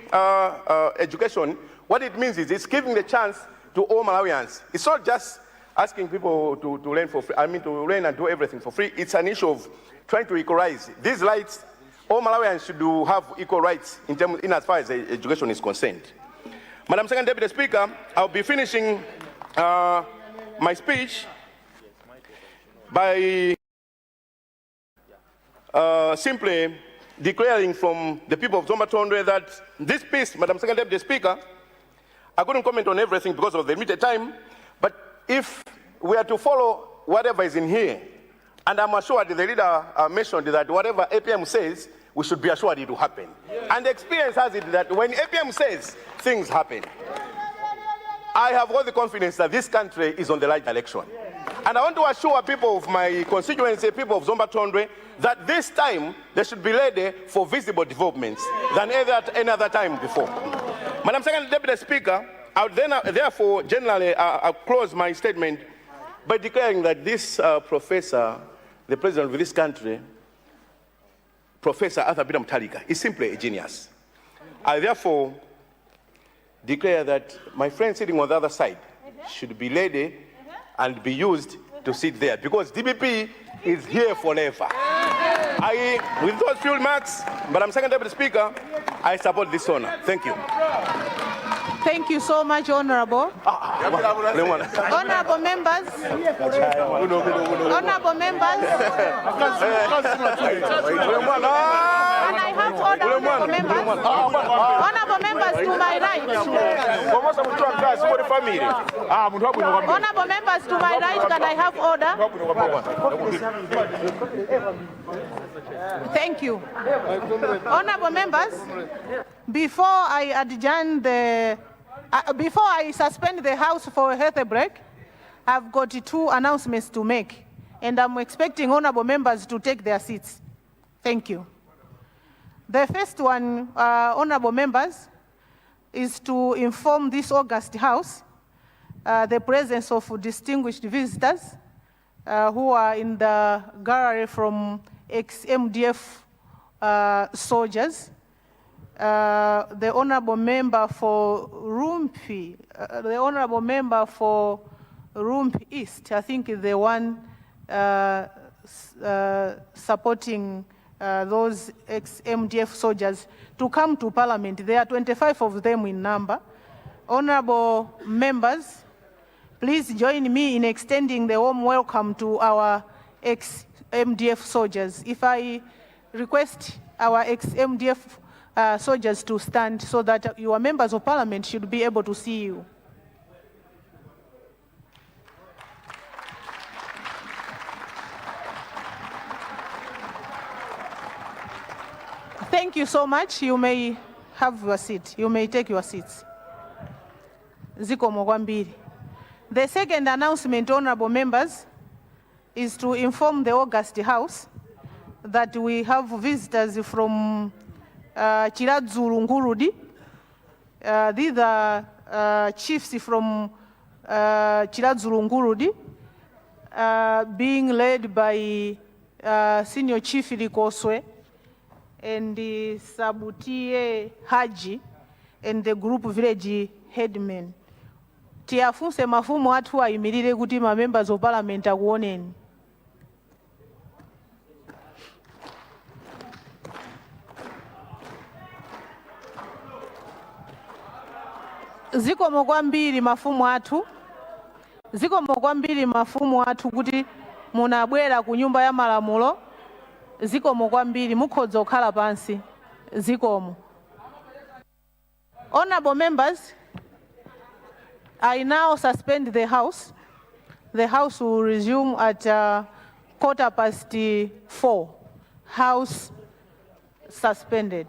education, what it means is it's giving the chance to all Malawians. It's not just asking people to learn for free, to learn and do everything for free. It's an issue of trying to equalize. These rights, all Malawians should have equal rights in as far as education is concerned. Madam Second Deputy Speaker, I'll be finishing my speech by simply declaring from the people of Zomba Tondwe that this piece, Madam Second Deputy Speaker, I couldn't comment on everything because of the limited time, but if we are to follow whatever is in here, and I'm assured the leader mentioned that whatever APM says, we should be assured it will happen. Yeah. And the experience has it that when APM says, things happen. I have all the confidence that this country is on the right direction. And I want to assure people of my constituency, people of Zomba Tondwe, that this time they should be ready for visible developments than any other time before. Madam Second Deputy Speaker, I would then, therefore, generally, I'll close my statement by declaring that this professor, the president of this country, Professor Arthur Peter Mutharika, is simply a genius. I therefore declare that my friend sitting on the other side should be ready and be used to sit there, because DBP is here forever. With those few remarks, Madam Second Deputy Speaker, I support this honor. Thank you. Thank you so much, Honorable. Honorable members. Honorable members. And I have honorable members. Honorable members to my right. Honorable members to my right, can I have order? Thank you. Honorable members, before I adjourn before I suspend the House for a health break, I've got 2 announcements to make, and I'm expecting honorable members to take their seats. Thank you. The first one, honorable members, is to inform this August House the presence of distinguished visitors who are in the gallery from ex-MDF soldiers. The honorable member for Rumpi, East, I think is the one supporting those ex-MDF soldiers to come to Parliament. There are 25 of them in number. Honorable members, please join me in extending the warm welcome to our ex-MDF soldiers. If I request our ex-MDF soldiers to stand so that your members of Parliament should be able to see you. Thank you so much. You may have your seat. You may take your seats. Zikomo kwambiri. The second announcement, honorable members, is to inform the August House that we have visitors from Chiradzulu Ngurudi. These are chiefs from Chiradzulu Ngurudi, being led by Senior Chief Likoswe and Sabutie Haji and the group village headmen. Tiafunse mafumu athu ayimirire kuti ma members of parliament akuoneni. Zikomo kwambiri mafumu athu. Zikomo kwambiri mafumu athu kuti munabwera ku nyumba ya malamulo. Zikomo kwambiri mukhoza kukhala pansi. Zikomo. Honorable members, I now suspend the House. The House will resume at 4:15. House suspended.